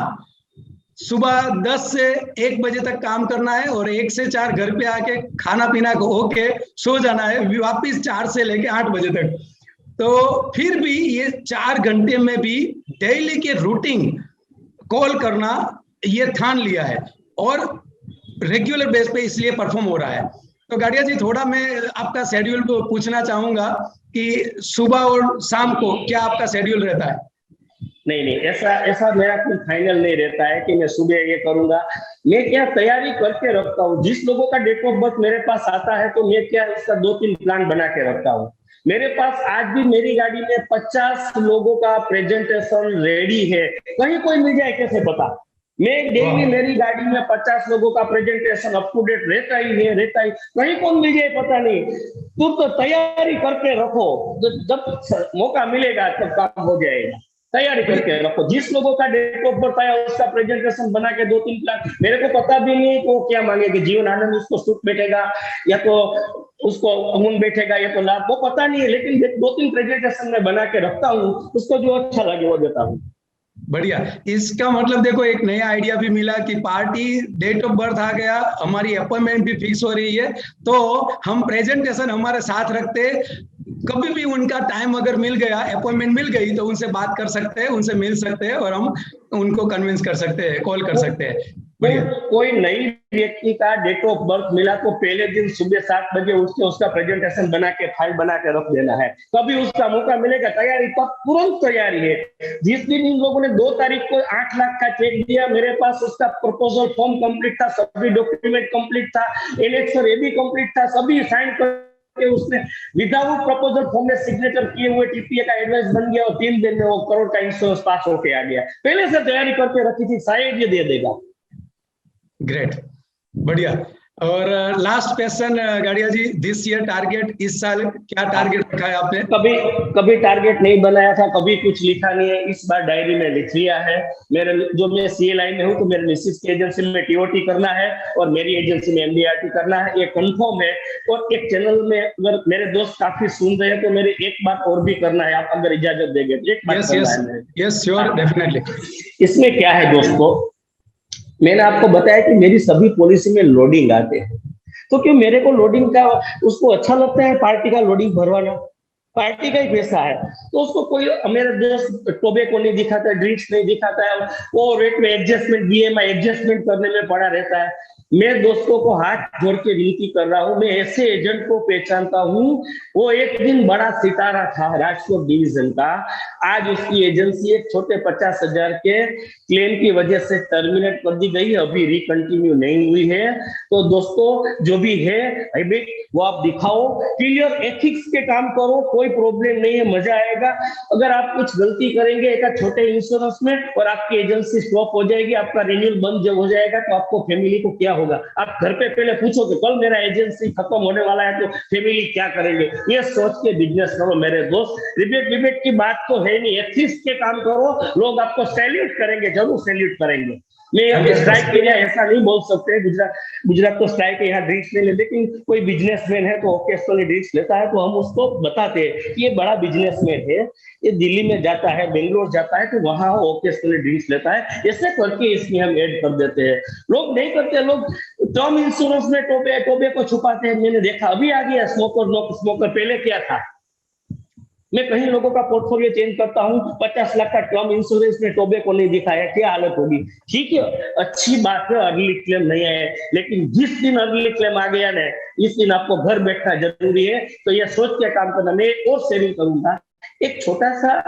सुबह 10 से 1 बजे तक काम करना है, और 1 से 4 घर पे आके खाना पीना होके सो जाना है, वापिस 4 से लेके 8 बजे तक। तो फिर भी ये 4 घंटे में भी डेली के रूटीन कॉल करना ये ठान लिया है, और रेगुलर बेस पे इसलिए परफॉर्म हो रहा है। तो गाड़िया जी, थोड़ा मैं आपका शेड्यूल को पूछना चाहूंगा कि सुबह और शाम को क्या आपका शेड्यूल रहता है? नहीं, ऐसा मेरा कोई फाइनल नहीं रहता है कि मैं सुबह ये करूंगा। मैं क्या तैयारी करके रखता हूँ, जिस लोगों का डेट ऑफ बर्थ मेरे पास आता है तो मैं क्या इसका 2-3 प्लान बना के रखता हूँ। मेरे पास आज भी मेरी गाड़ी में 50 लोगों का प्रेजेंटेशन रेडी है, कहीं कोई मिल जाए कैसे पता। मैं डेली मेरी गाड़ी में 50 लोगों का प्रेजेंटेशन अप टू डेट रहता ही, कहीं कौन मिल जाए पता नहीं। तुम तो तैयारी करके रखो, जब मौका मिलेगा तब काम हो जाएगा। तैयारी करके रखो, जिस लोगों का डेट ऑफ बर्थ आया उसका प्रेजेंटेशन बना के 2-3 प्लान। मेरे को पता भी नहीं वो क्या मांगेगी, जीवन आनंद उसको सूट बैठेगा या तो उसको अमून बैठेगा या तो लाभ, वो पता नहीं है, लेकिन 2-3 प्रेजेंटेशन में बना के रखता हूँ, उसको जो अच्छा लगे वो देता हूँ। बढ़िया। इसका मतलब देखो एक नया आइडिया भी मिला कि पार्टी डेट ऑफ बर्थ आ गया, हमारी अपॉइंटमेंट भी फिक्स हो रही है, तो हम प्रेजेंटेशन हमारे साथ रखते, कभी भी उनका टाइम अगर मिल गया, अपॉइंटमेंट मिल गई, तो उनसे बात कर सकते हैं, उनसे मिल सकते हैं और हम उनको कन्विंस कर सकते हैं, कॉल कर सकते हैं। बढ़िया। कोई नई व्यक्ति का डेट ऑफ बर्थ मिला तो पहले दिन सुबह 7 बजे उसके उसका प्रेजेंटेशन बना के फाइल बना के रख देना है। कभी उसका मौका मिलेगा, तैयारी तब तुरंत तैयारी है। जिस दिन इन लोगों ने 2 तारीख को 8 लाख का चेक दिया, मेरे पास उसका प्रपोजल फॉर्म कंप्लीट था, सभी डॉक्यूमेंट कंप्लीट था, एनेक्सर ये भी कंप्लीट था, सभी साइन कर उसने विदाउट प्रपोजल फॉर्म में सिग्नेचर किए हुए टीपीए का एडवाइस बन गया और 3 दिन में वो करोड़ का इंश्योरेंस पास होके आ गया। पहले से तैयारी करके रखी थी, शायद ये दे देगा। ग्रेट, बढ़िया। और लास्ट क्वेश्चन गाड़िया जी, दिस ईयर टारगेट, इस साल क्या टारगेट रखा है आपने? कभी टारगेट नहीं बनाया था, कभी कुछ लिखा नहीं है, इस बार डायरी में लिख लिया है। मेरे जो मैं सीएलआई में हूँ तो मेरे मिसिस की एजेंसी में टीओटी करना है और मेरी एजेंसी में एमडीआरटी करना है, ये कंफर्म है। और एक चैनल में अगर मेरे दोस्त काफी सुन रहे हैं तो मेरे एक बात और भी करना है, आप अगर इजाजत देंगे तो एक बात करना है। Yes sure, definitely. इसमें क्या है दोस्तों, मैंने आपको बताया कि मेरी सभी पॉलिसी में लोडिंग आते हैं, तो क्यों मेरे को लोडिंग का उसको अच्छा लगता है पार्टी का लोडिंग भरवाना, पार्टी का ही पैसा है, तो उसको कोई मेरे दोस्त टोबैको नहीं दिखाता, ड्रिंक्स नहीं दिखाता है, वो रेट में एडजस्टमेंट बीएमआई एडजस्टमेंट करने में पड़ा रहता है। मैं दोस्तों को हाथ जोड़ के विनती कर रहा हूं, मैं ऐसे एजेंट को पहचानता हूं, वो एक दिन बड़ा सितारा था राजकोट डिवीजन का, आज उसकी एजेंसी एक छोटे 50,000 के क्लेम की वजह से टर्मिनेट कर दी गई, अभी रिकंटिन्यू नहीं हुई है। तो दोस्तों जो भी है हैबिट वो आप दिखाओ, क्लियर एथिक्स के काम करो, कोई प्रॉब्लम नहीं है, मजा आएगा। अगर आप कुछ गलती करेंगे एक छोटे इंश्योरेंस में और आपकी एजेंसी स्टॉप हो जाएगी, आपका रिन्यूअल बंद जब हो जाएगा तो आपको फैमिली को क्या होगा? आप घर पे पहले पूछो कि कल मेरा एजेंसी खत्म होने वाला है तो फैमिली क्या करेंगे, ये सोच के बिजनेस करो मेरे दोस्त। रिबेट की बात तो है नहीं, एथिक्स के काम करो, लोग आपको सैल्यूट करेंगे, जरूर सैल्यूट करेंगे। मैं स्ट्राइक एरिया ऐसा नहीं बोल सकते, गुजरात तो स्ट्राइक यहाँ ड्रिंक्स नहीं लेते, लेकिन कोई बिजनेसमैन है तो ओकेजनली ड्रिंक्स लेता है तो हम उसको बताते हैं कि ये बड़ा बिजनेसमैन है, ये दिल्ली में जाता है, बेंगलोर जाता है तो वहां ओकेजनली ड्रिंक्स लेता है, ऐसे करके इसमें हम ऐड कर देते हैं। लोग नहीं करते, लोग टर्म इंश्योरेंस में टोबे को छुपाते हैं। मैंने देखा अभी आ गया स्मोकर नो स्मोकर, पहले क्या था? मैं कहीं लोगों का पोर्टफोलियो चेंज करता हूं, 50 लाख का टर्म इंश्योरेंस में टोबे को नहीं दिखाया, क्या हालत होगी? ठीक है, अच्छी बात है अर्ली क्लेम नहीं आए, लेकिन जिस दिन अर्ली क्लेम आ गया ना, इस दिन आपको घर बैठना जरूरी है। तो ये सोच के काम करना। मैं और शेयरिंग करूंगा, एक छोटा सा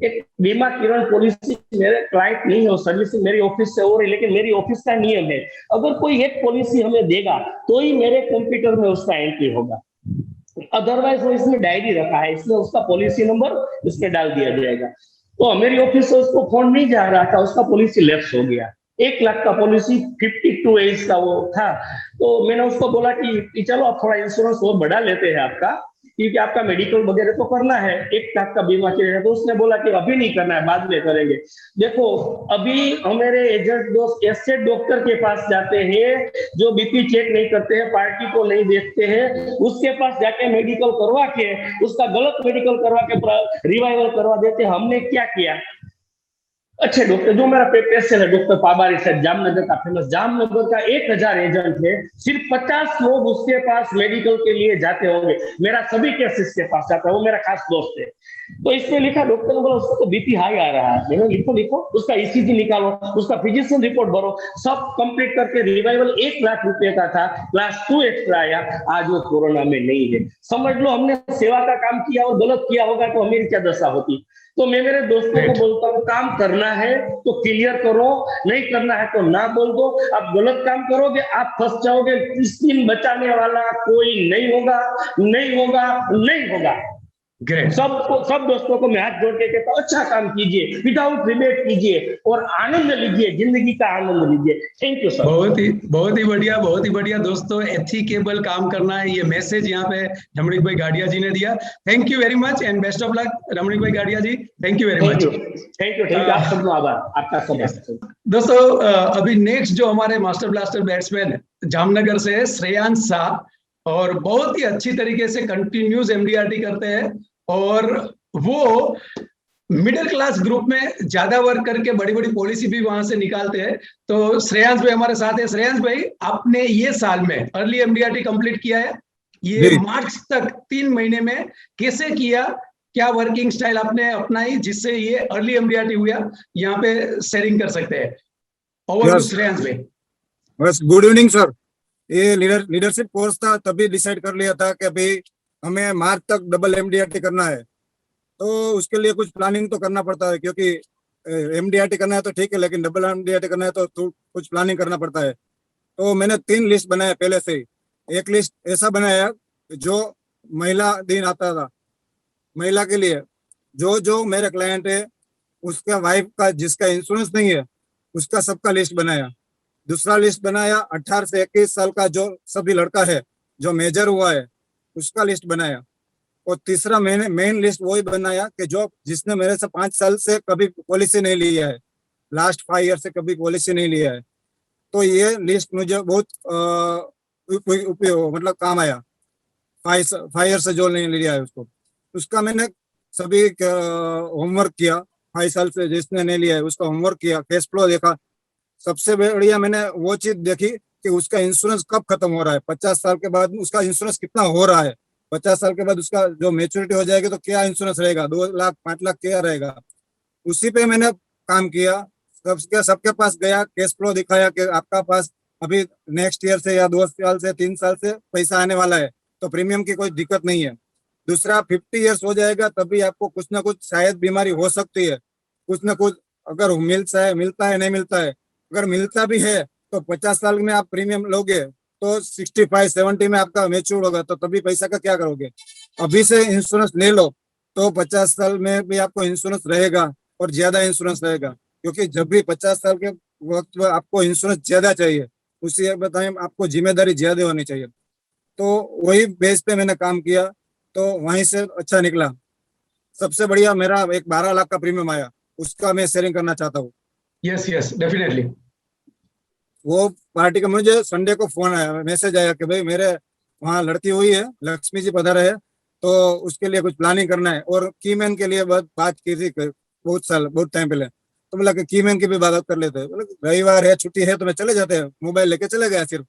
एक बीमा किरण पॉलिसी, मेरे क्लाइंट नहीं है, सर्विसिंग मेरी ऑफिस से हो रही, लेकिन मेरी ऑफिस का नियम है अगर कोई एक पॉलिसी हमें देगा तो ही मेरे कंप्यूटर में उसका एंट्री होगा, अदरवाइज वो इसमें डायरी रखा है, इसमें उसका पॉलिसी नंबर इसमें डाल दिया जाएगा। तो मेरी ऑफिस से उसको फोन नहीं जा रहा था, उसका पॉलिसी लैप्स हो गया, 1 लाख का पॉलिसी 52 एज का वो था। तो मैंने उसको बोला कि चलो आप थोड़ा इंश्योरेंस और बढ़ा लेते हैं आपका, क्योंकि आपका मेडिकल वगैरह तो करना है, 1 लाख का बीमा किया। तो उसने बोला कि अभी नहीं करना है, बाद में करेंगे। देखो अभी हमारे एजेंट दोस्त ऐसे डॉक्टर के पास जाते हैं जो बीपी चेक नहीं करते हैं, पार्टी को नहीं देखते हैं, उसके पास जाके मेडिकल करवा के उसका गलत मेडिकल करवा के रिवाइवल करवा देते हैं। हमने क्या किया, अच्छे डॉक्टर जो मेरा पेशेंट है डॉक्टर पाबारी साहब, जामनगर का फेमस, जामनगर का 1000 एजेंट है, सिर्फ 50 लोग उसके पास मेडिकल के लिए जाते होंगे, मेरा सभी केसेस के पास जाता है, वो मेरा खास दोस्त है। तो इसमें लिखा, डॉक्टर ने बोला उसको तो बीपी हाई आ रहा है, मैंने लिखो उसका ईसीजी निकालो, उसका फिजिशियन रिपोर्ट भरो, सब कंप्लीट करके रिवाइवल 1 लाख रुपए का था, क्लास 2 एक्स्ट्रा आया, आज वो कोरोना में नहीं है। समझ लो हमने सेवा का काम किया और गलत किया होगा तो मेरी क्या दशा होती। तो मैं मेरे दोस्तों को बोलता हूँ, काम करना है तो क्लियर करो, नहीं करना है तो ना बोल दो। आप गलत काम करोगे आप फंस जाओगे, स्किन बचाने वाला कोई नहीं होगा। सब दोस्तों को मैं हाथ जोड़ के कहता हूँ, अच्छा काम कीजिए, विदाउट रिबेट कीजिए और आनंद लीजिए, जिंदगी का आनंद लीजिए। Thank you sir. बहुत ही बढ़िया दोस्तों, एथिकेबल काम करना है, ये मैसेज यहाँ पे रमणीक भाई गाड़िया जी ने दिया। Thank you very much and best of luck Ramnik भाई Gadia ji, thank you very much. Thank you आप सबको आभार, आपका सब। दोस्तों अभी नेक्स्ट जो हमारे मास्टर ब्लास्टर बैट्समैन जामनगर से श्रेयांश शाह, और बहुत ही अच्छी तरीके से कंटिन्यूस एमडीआरटी करते हैं, और वो मिडिल क्लास ग्रुप में ज्यादा वर्क करके बड़ी बड़ी पॉलिसी भी वहां से निकालते हैं। तो श्रेयांश भाई हमारे साथ है। श्रेयांश भाई, आपने ये साल में अर्ली एमडीआरटी कंप्लीट किया है, ये मार्च तक 3 महीने में कैसे किया, क्या वर्किंग स्टाइल आपने अपनाई जिससे ये अर्ली एमडीआरटी हुआ, यहाँ पे शेयरिंग कर सकते हैं। ओवर टू श्रेयांश भाई। बस गुड इवनिंग सर। ये लीडरशिप कोर्स था, तभी डिसाइड कर लिया था कि अभी हमें मार्च तक डबल एमडीआरटी करना है। तो उसके लिए कुछ प्लानिंग तो करना पड़ता है, क्योंकि एमडीआरटी करना है तो ठीक है, लेकिन डबल एमडीआरटी करना है तो कुछ प्लानिंग करना पड़ता है। तो मैंने 3 लिस्ट बनाया पहले से ही। एक लिस्ट ऐसा बनाया जो महिला दिन आता था, महिला के लिए जो जो मेरे क्लाइंट है उसका वाइफ का जिसका इंश्योरेंस नहीं है उसका सबका लिस्ट बनाया। दूसरा लिस्ट बनाया 18 से 21 साल का जो सभी लड़का है जो मेजर हुआ है उसका लिस्ट बनाया। और तीसरा मैंने मेन लिस्ट वही बनाया कि जो जिसने मेरे से 5 साल से कभी पॉलिसी नहीं लिया है, लास्ट 5 ईयर से कभी पॉलिसी नहीं लिया है। तो ये लिस्ट मुझे बहुत उपयोग मतलब काम आया। 5 ईयर से जो नहीं लिया है उसका मैंने सभी होमवर्क किया। 5 साल से जिसने नहीं लिया है उसका होमवर्क किया, कैश फ्लो देखा। सबसे बढ़िया मैंने वो चीज देखी कि उसका इंश्योरेंस कब खत्म हो रहा है, 50 साल के बाद उसका इंश्योरेंस कितना हो रहा है, 50 साल के बाद उसका जो मैच्योरिटी हो जाएगी तो क्या इंश्योरेंस रहेगा, 2 लाख 5 लाख क्या रहेगा। उसी पे मैंने काम किया। सबके पास गया, कैश फ्लो दिखाया कि आपका पास अभी नेक्स्ट ईयर से या 2 साल से 3 साल से पैसा आने वाला है, तो प्रीमियम की कोई दिक्कत नहीं है। दूसरा 50 ईयर्स हो जाएगा तभी आपको कुछ ना कुछ शायद बीमारी हो सकती है, कुछ ना कुछ अगर मिलता है नहीं मिलता है। अगर मिलता भी है तो 50 साल में आप प्रीमियम लोगे तो 65-70 में आपका मैच्योर होगा, तो तभी पैसा का क्या करोगे। अभी से इंश्योरेंस ले लो तो 50 साल में भी आपको इंश्योरेंस रहेगा और ज्यादा इंश्योरेंस रहेगा, क्योंकि जब भी 50 साल के वक्त में आपको इंश्योरेंस ज्यादा चाहिए, उसी टाइम आपको जिम्मेदारी ज्यादा होनी चाहिए। तो वही बेस पे मैंने काम किया, तो वहीं से अच्छा निकला। सबसे बढ़िया मेरा एक 12 लाख का प्रीमियम आया, उसका मैं शेयरिंग करना चाहता हूँ। Yes yes definitely. वो पार्टी का मुझे संडे को फोन आया, मैसेज आया कि भाई मेरे वहाँ लड़की हुई है, लक्ष्मी जी पधारे है, तो उसके लिए कुछ प्लानिंग करना है। और कीमैन के लिए बात की थी बहुत टाइम पहले, तो बोला कि कीमैन की भी बात कर लेते हैं। बोला रविवार है, छुट्टी है, तो मैं चले जाते हैं। मोबाइल लेके चले गया, सिर्फ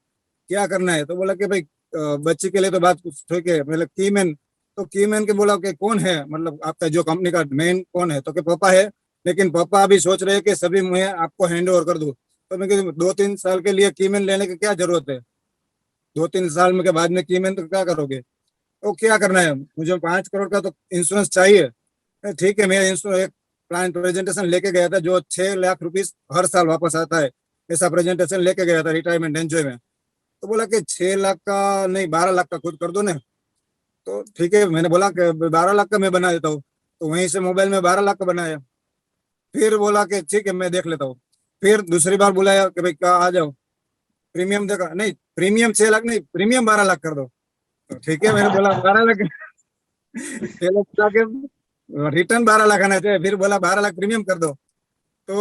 क्या करना है। तो बोला कि भाई बच्ची के लिए तो बात कुछ ठीक है, मतलब कीमैन। तो कीमैन के बोला कि कौन है, मतलब आपका जो कंपनी का मेन कौन है, तो कि पापा है, लेकिन पापा अभी सोच रहे हैं कि सभी मैं आपको हैंड ओवर कर दूं। तो मैं 2-3 साल के लिए कीमैन लेने की क्या जरूरत है, 2-3 साल में के बाद में कीमैन तो क्या करोगे। तो क्या करना है, मुझे 5 करोड़ का तो इंश्योरेंस चाहिए। ठीक है, मैं एक प्लान प्रेजेंटेशन लेके गया था जो 6 लाख रुपीस हर साल वापस आता है, ऐसा प्रेजेंटेशन लेके गया था रिटायरमेंट एंजॉय में। तो बोला कि 6 लाख का नहीं 12 लाख का खुद कर दो ना। तो ठीक है, मैंने बोला कि 12 लाख का मैं बना देता हूँ। तो वहीं से मोबाइल में 12 लाख का बनाया। फिर बोला कि ठीक है मैं देख लेता हूँ। फिर दूसरी बार बुलाया कि भाई क्या आ जाओ, प्रीमियम देखा, नहीं प्रीमियम 6 लाख नहीं, प्रीमियम 12 लाख कर दो। तो ठीक है, मैंने बोला 12 लाख रिटर्न 12 लाख आना चाहिए। फिर बोला 12 लाख प्रीमियम कर दो। तो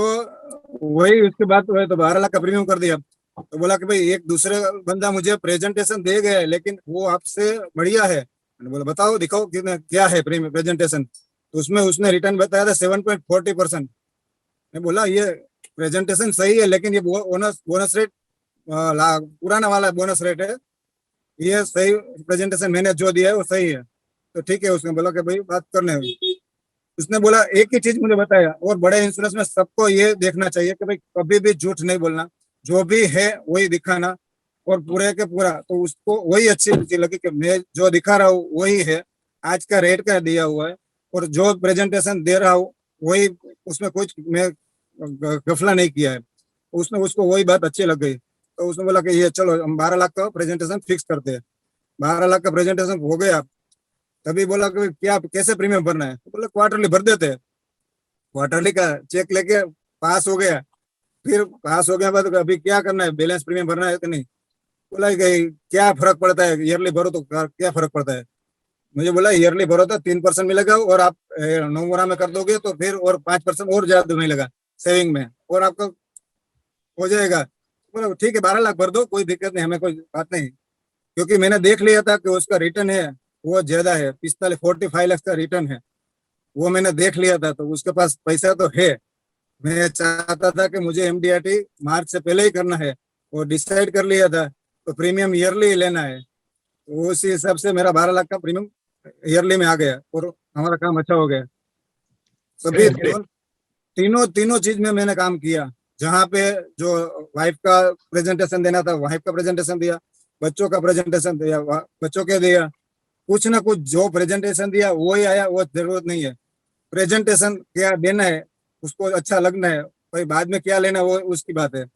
वही उसके बाद तो 12 लाख का प्रीमियम कर दिया। तो बोला कि भाई एक दूसरे बंदा मुझे प्रेजेंटेशन दे गया है लेकिन वो आपसे बढ़िया है। मैंने बोला बताओ दिखाओ क्या है प्रेजेंटेशन। तो उसमें उसने रिटर्न बताया था 7.40%। मैं बोला ये प्रेजेंटेशन सही है लेकिन ये बोनस रेट पुराना वाला बोनस रेट है, ये सही प्रेजेंटेशन मैंने जो दिया है वो सही है। तो ठीक है, उसने बोला कि भाई बात करने हुई। उसने बोला एक ही चीज मुझे बताया, और बड़े इंश्योरेंस में सबको ये देखना चाहिए कि भाई कभी भी झूठ नहीं बोलना, जो भी है वही दिखाना और पूरे के पूरा। तो उसको वही अच्छी लगी कि मैं जो दिखा रहा हूँ वही है, आज का रेट का दिया हुआ है, और जो प्रेजेंटेशन दे रहा हूँ वही, उसमें कुछ मैं गफला नहीं किया है। उसने उसको वही बात अच्छी लग गई। तो उसने बोला कि ये चलो हम 12 लाख का प्रेजेंटेशन फिक्स करते हैं। 12 लाख का प्रेजेंटेशन हो गया। तभी बोला कि क्या कैसे प्रीमियम भरना है, तो बोला क्वार्टरली भर देते हैं। क्वार्टरली का चेक लेके पास हो गया। फिर पास हो गया बाद अभी क्या करना है, बैलेंस प्रीमियम भरना है कि नहीं। बोला कि क्या फर्क पड़ता है, ईयरली भरो तो क्या फर्क पड़ता है। मुझे बोला ईयरली भरो तो 3% मिलेगा, और आप 9 में कर दोगे तो फिर और 5% और ज्यादा मिलेगा सेविंग में, और आपका हो जाएगा। बोला ठीक है 12 लाख भर दो, कोई दिक्कत नहीं, हमें कोई बात नहीं। क्योंकि मैंने देख लिया था कि उसका रिटर्न है वो ज्यादा है, 45 लाख का रिटर्न है। वो मैंने देख लिया था, तो उसके पास पैसा तो है। मैं चाहता था कि मुझे एमडीआरटी मार्च से पहले ही करना है, वो डिसाइड कर लिया था। तो प्रीमियम ईयरली लेना है, तो उसी हिसाब से मेरा 12 लाख का प्रीमियम ईयरली में आ गया और हमारा काम अच्छा हो गया। सभी तीनों तीनों चीज में मैंने काम किया। जहाँ पे जो वाइफ का प्रेजेंटेशन देना था, वाइफ का प्रेजेंटेशन दिया, बच्चों का प्रेजेंटेशन दिया, बच्चों के दिया। कुछ ना कुछ जो प्रेजेंटेशन दिया वो ही आया, वो जरूरत नहीं है। प्रेजेंटेशन क्या देना है, उसको अच्छा लगना है, भाई बाद में क्या लेना है वो उसकी बात है।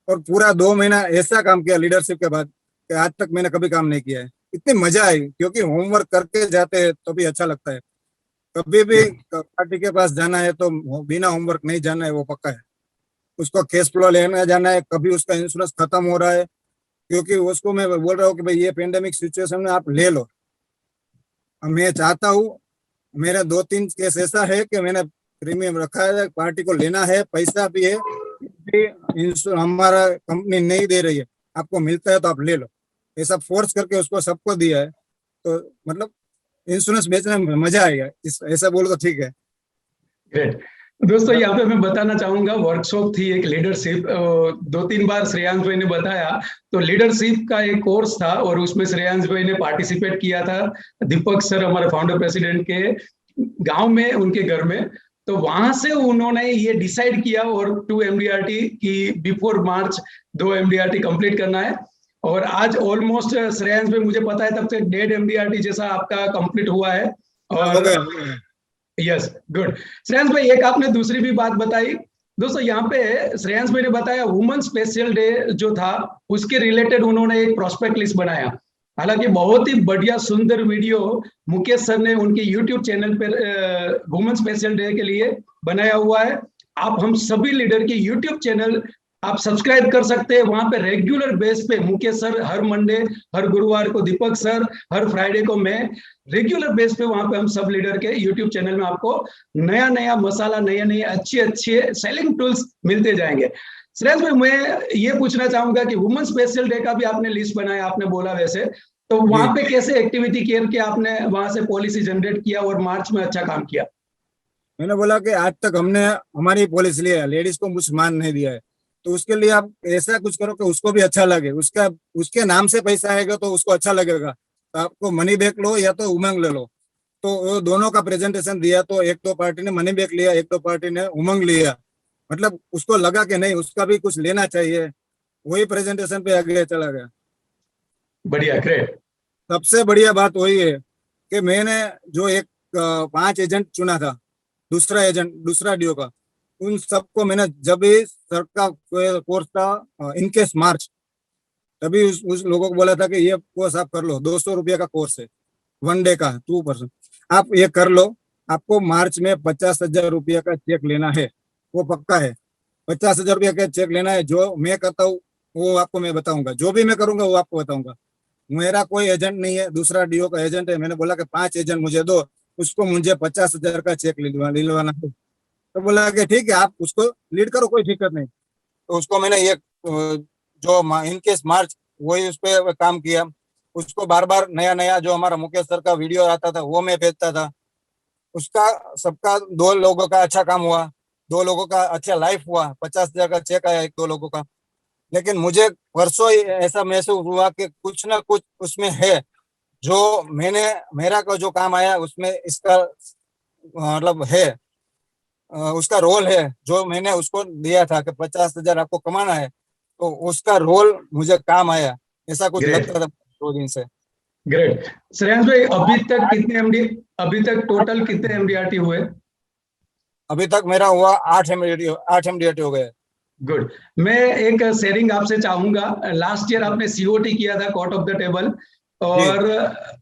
और पूरा 2 महीना ऐसा काम किया लीडरशिप के बाद कि आज तक मैंने कभी काम नहीं किया है। इतनी मजा आई, क्योंकि होमवर्क करके जाते हैं तभी अच्छा लगता है। कभी भी पार्टी के पास जाना है तो बिना होमवर्क नहीं जाना है, वो पक्का है। उसको कैश फ्लो लेना जाना है, कभी उसका इंश्योरेंस खत्म हो रहा है, क्योंकि उसको मैं बोल रहा हूँ कि भाई ये पेंडेमिक सिचुएशन में आप ले लो। मैं चाहता हूँ, मेरा 2-3 केस ऐसा है कि मैंने प्रीमियम रखा है, पार्टी को लेना है, पैसा भी है, हमारा कंपनी नहीं दे रही है, आपको मिलता है तो आप ले लो, ऐसा फोर्स करके उसको सबको दिया है। तो मतलब इंश्योरेंस बेचने में मजा आएगा, ऐसा बोलो तो ठीक है। ग्रेट। दोस्तों यहाँ पे मैं बताना चाहूंगा, वर्कशॉप थी एक लीडरशिप, 2-3 बार श्रेयांश भाई ने बताया, तो लीडरशिप का एक कोर्स था और उसमें श्रेयांश भाई ने पार्टिसिपेट किया था। दीपक सर हमारे फाउंडर प्रेसिडेंट के गांव में, उनके घर में, तो वहां से उन्होंने ये डिसाइड किया और 2 एमडीआरटी की बिफोर मार्च 2 एमडीआरटी कंप्लीट करना है। और आज ऑलमोस्ट श्रेयांश भाई मुझे पता है तब तक 1.5 एमडीआरटी जैसा आपका कंप्लीट हुआ है। और यस, गुड। श्रेयांश भाई एक आपने दूसरी भी बात बताई दोस्तों, यहाँ पे श्रेयांश भाई ने बताया वुमेन स्पेशल डे जो था उसके रिलेटेड उन्होंने एक प्रोस्पेक्ट लिस्ट बनाया। हालांकि बहुत ही बढ़िया सुंदर वीडियो मुकेश सर ने उनके यूट्यूब चैनल पर वुमेन स्पेशल डे के लिए बनाया हुआ है। आप हम सभी लीडर के यूट्यूब चैनल आप सब्सक्राइब कर सकते हैं। वहां पे रेगुलर बेस पे मुकेश सर हर मंडे, हर गुरुवार को दीपक सर, हर फ्राइडे को मैं, रेगुलर बेस पे वहां पे हम सब लीडर के यूट्यूब चैनल में आपको नया नया मसाला, नए नए अच्छे अच्छे सेलिंग टूल्स मिलते जाएंगे। श्रेयस भाई मैं ये पूछना चाहूंगा कि वुमेन स्पेशल डे का भी आपने लिस्ट बनाया, आपने बोला वैसे, तो वहां पे कैसे एक्टिविटी केयर के आपने वहां से पॉलिसी जनरेट किया और मार्च में अच्छा काम किया? मैंने बोला कि आज तक हमने हमारी पॉलिसी लिया है, लेडीज को कुछ मान नहीं दिया है, तो उसके लिए आप ऐसा कुछ करो कि उसको भी अच्छा लगे, उसके नाम से पैसा आएगा तो उसको अच्छा लगेगा। तो आपको मनी बैक लो या तो उमंग ले लो। तो वो दोनों का प्रेजेंटेशन दिया, तो 1-2 पार्टी ने मनी बैक लिया, 1-2 पार्टी ने उमंग लिया। मतलब उसको लगा कि नहीं, उसका भी कुछ लेना चाहिए, वही प्रेजेंटेशन पे आगे चला गया। बढ़िया, ग्रेट। सबसे बढ़िया बात वही है कि मैंने जो 5 एजेंट चुना था, दूसरा डीओ का, उन सबको मैंने, जब भी सर का कोर्स था इनकेस मार्च, तभी उस लोगों को बोला था कि ये कोर्स आप कर लो, 200 रुपये का कोर्स है, 1 डे का 2%, आप ये कर लो। आपको मार्च में 50,000 रुपये का चेक लेना है, वो पक्का है। 50,000 रुपये का चेक लेना है। जो मैं करता हूँ वो आपको मैं बताऊंगा, जो भी मैं करूंगा वो आपको बताऊंगा। मेरा कोई एजेंट नहीं है, दूसरा डीओ का एजेंट है। मैंने बोला कि 5 एजेंट मुझे दो, उसको मुझे 50,000 का चेक लिलवाना है। तो बोला कि ठीक है, आप उसको लीड करो, कोई दिक्कत नहीं। तो उसको मैंने ये जो इनकेस मार्च, वही उस पर काम किया। उसको बार बार नया नया जो हमारा मुकेश सर का वीडियो आता था वो मैं भेजता था। उसका सबका 2 लोगों का अच्छा काम हुआ, 2 लोगों का अच्छा लाइफ हुआ, 50,000 का चेक आया 1-2 लोगों का। लेकिन मुझे परसों ऐसा महसूस हुआ कि कुछ ना कुछ उसमें है, जो मेरा का जो काम आया उसमें इसका मतलब है, उसका रोल है। जो मैंने उसको दिया था कि 50,000 आपको कमाना है, तो उसका रोल मुझे काम आया, ऐसा कुछ लगता था 2 दिन से। ग्रेट। श्रेयांश भाई अभी तक टोटल कितने एमडीआरटी हुए? अभी तक मेरा हुआ 8 एमडीआरटी हो गए। गुड। मैं एक शेयरिंग आपसे चाहूंगा। लास्ट ईयर आपने सीओटी किया था, कोर्ट ऑफ द टेबल, और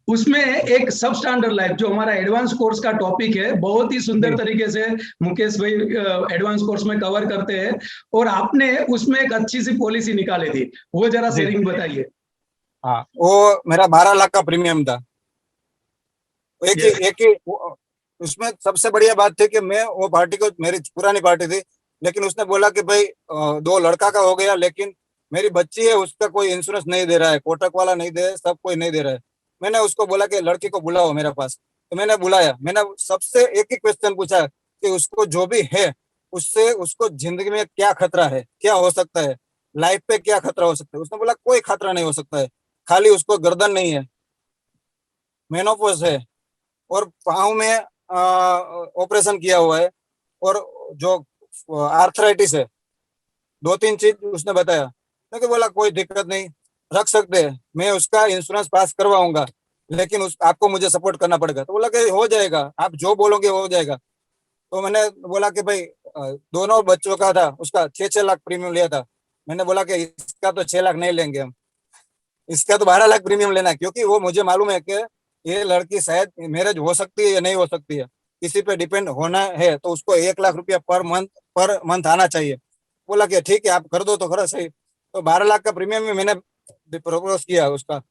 उसमें एक सब स्टैंडर्ड लाइफ जो हमारा एडवांस कोर्स का टॉपिक है, बहुत ही सुंदर तरीके से मुकेश भाई एडवांस कोर्स में कवर करते हैं, और आपने उसमें एक अच्छी सी पॉलिसी निकाली थी, वो जरा शेयरिंग बताइए। हाँ, वो मेरा 12 लाख का प्रीमियम था। एक ही उसमें सबसे बढ़िया बात थी कि मैं वो पार्टी को, मेरी पुरानी पार्टी थी, लेकिन उसने बोला कि भाई 2 लड़का का हो गया, लेकिन मेरी बच्ची है उसका कोई इंश्योरेंस नहीं दे रहा है, कोटक वाला नहीं दे, सब कोई नहीं दे रहा है। मैंने उसको बोला कि लड़की को बुलाओ मेरे पास। तो मैंने बुलाया, मैंने सबसे एक ही क्वेश्चन पूछा कि उसको जो भी है उससे उसको जिंदगी में क्या खतरा है, क्या हो सकता है, लाइफ पे क्या खतरा हो सकता है। उसने बोला कोई खतरा नहीं हो सकता है, खाली उसको गर्दन नहीं है, मेनोपॉज है और पाँव में ऑपरेशन किया हुआ है और जो आर्थराइटिस है, 2-3 चीज उसने बताया। मैं तो बोला कोई दिक्कत नहीं, रख सकते हैं, मैं उसका इंश्योरेंस पास करवाऊंगा, लेकिन उस आपको मुझे सपोर्ट करना पड़ेगा। तो बोला कि हो जाएगा, आप जो बोलोगे हो जाएगा। तो मैंने बोला कि भाई दोनों बच्चों का था, उसका 6-6 लाख प्रीमियम लिया था। मैंने बोला कि इसका तो 6 लाख नहीं लेंगे हम, इसका तो 12 लाख प्रीमियम लेना है, क्योंकि वो मुझे मालूम है कि ये लड़की शायद मैरिज हो सकती है या नहीं हो सकती है, किसी पे डिपेंड होना है, तो उसको 1 लाख रुपया पर मंथ आना चाहिए। बोला कि ठीक है आप कर दो तो करो सही। तो 12 लाख का प्रीमियम में मैंने प्रपोज किया उसका,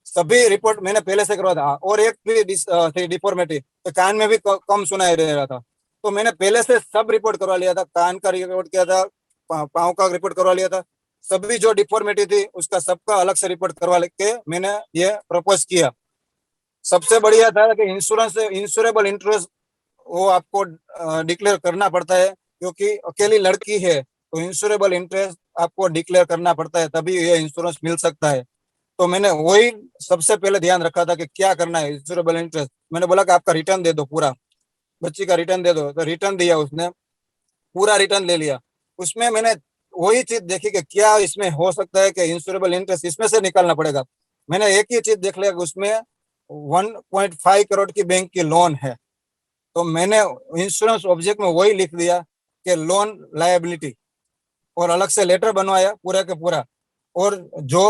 सभी रिपोर्ट मैंने पहले से करवा था। और एक भी थी डिफॉर्मिटी, तो कान में भी कम सुनाई दे रहा था, तो मैंने पहले से सब रिपोर्ट करवा लिया था, कान का रिपोर्ट किया था, पाँव का रिपोर्ट करवा लिया था, सभी जो डिफॉर्मिटी थी उसका सबका अलग से रिपोर्ट करवा के मैंने ये प्रपोज किया। सबसे बढ़िया था कि इंश्योरेबल इंटरेस्ट वो आपको डिक्लेयर करना पड़ता है, क्योंकि अकेली लड़की है तो इंश्योरेबल इंटरेस्ट आपको डिक्लेयर करना पड़ता है, तभी ये इंश्योरेंस मिल सकता है। तो मैंने वही सबसे पहले ध्यान रखा था कि क्या करना है इंश्योरेबल इंटरेस्ट। मैंने बोला कि आपका रिटर्न दे दो, पूरा बच्ची का रिटर्न दे दो। तो रिटर्न दिया उसने, पूरा रिटर्न ले लिया। उसमें मैंने वही चीज देखी कि क्या इसमें हो सकता है कि इंश्योरेबल इंटरेस्ट इसमें से निकालना पड़ेगा। मैंने एक ही चीज देख लिया कि उसमें 1.5 करोड़ की बैंक की लोन है। तो मैंने इंश्योरेंस ऑब्जेक्ट में वही लिख दिया कि लोन लायबिलिटी, और अलग से लेटर बनवाया पूरा के पूरा। और जो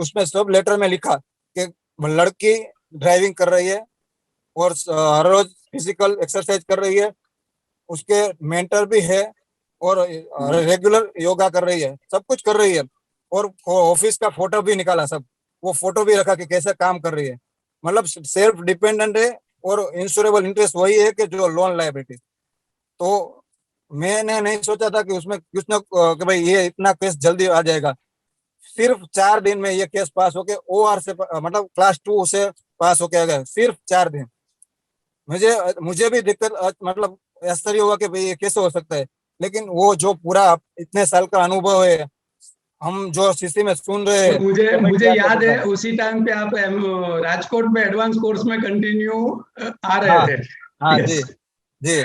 उसमें सब लेटर में लिखा कि लड़की ड्राइविंग कर रही है और हर रोज फिजिकल एक्सरसाइज कर रही है, उसके मेंटर भी है और रेगुलर योगा कर रही है, सब कुछ कर रही है। और ऑफिस का फोटो भी निकाला, सब वो फोटो भी रखा कि कैसे काम कर रही है, मतलब सेल्फ डिपेंडेंट है। और इंश्योरेबल इंटरेस्ट वही है कि जो लोन लायबिलिटी। तो मैंने नहीं सोचा था कि उसमें कुछ ना कि भाई ये इतना केस जल्दी आ जाएगा। सिर्फ 4 दिन में ये केस पास होके OR से मतलब क्लास 2 से पास होके आ गया, सिर्फ 4 दिन। मुझे भी दिक्कत मतलब आश्चर्य हुआ कि भाई ये कैसे हो सकता है। लेकिन वो जो पूरा इतने साल का अनुभव है, हम जो सीसी में सुन रहे तो हैं मुझे कि भाई मुझे क्या क्या याद होता है है। उसी टाइम पे आप राजकोट में एडवांस कोर्स में कंटिन्यू आ रहे हाँ थे। हाँ जी यस। जी।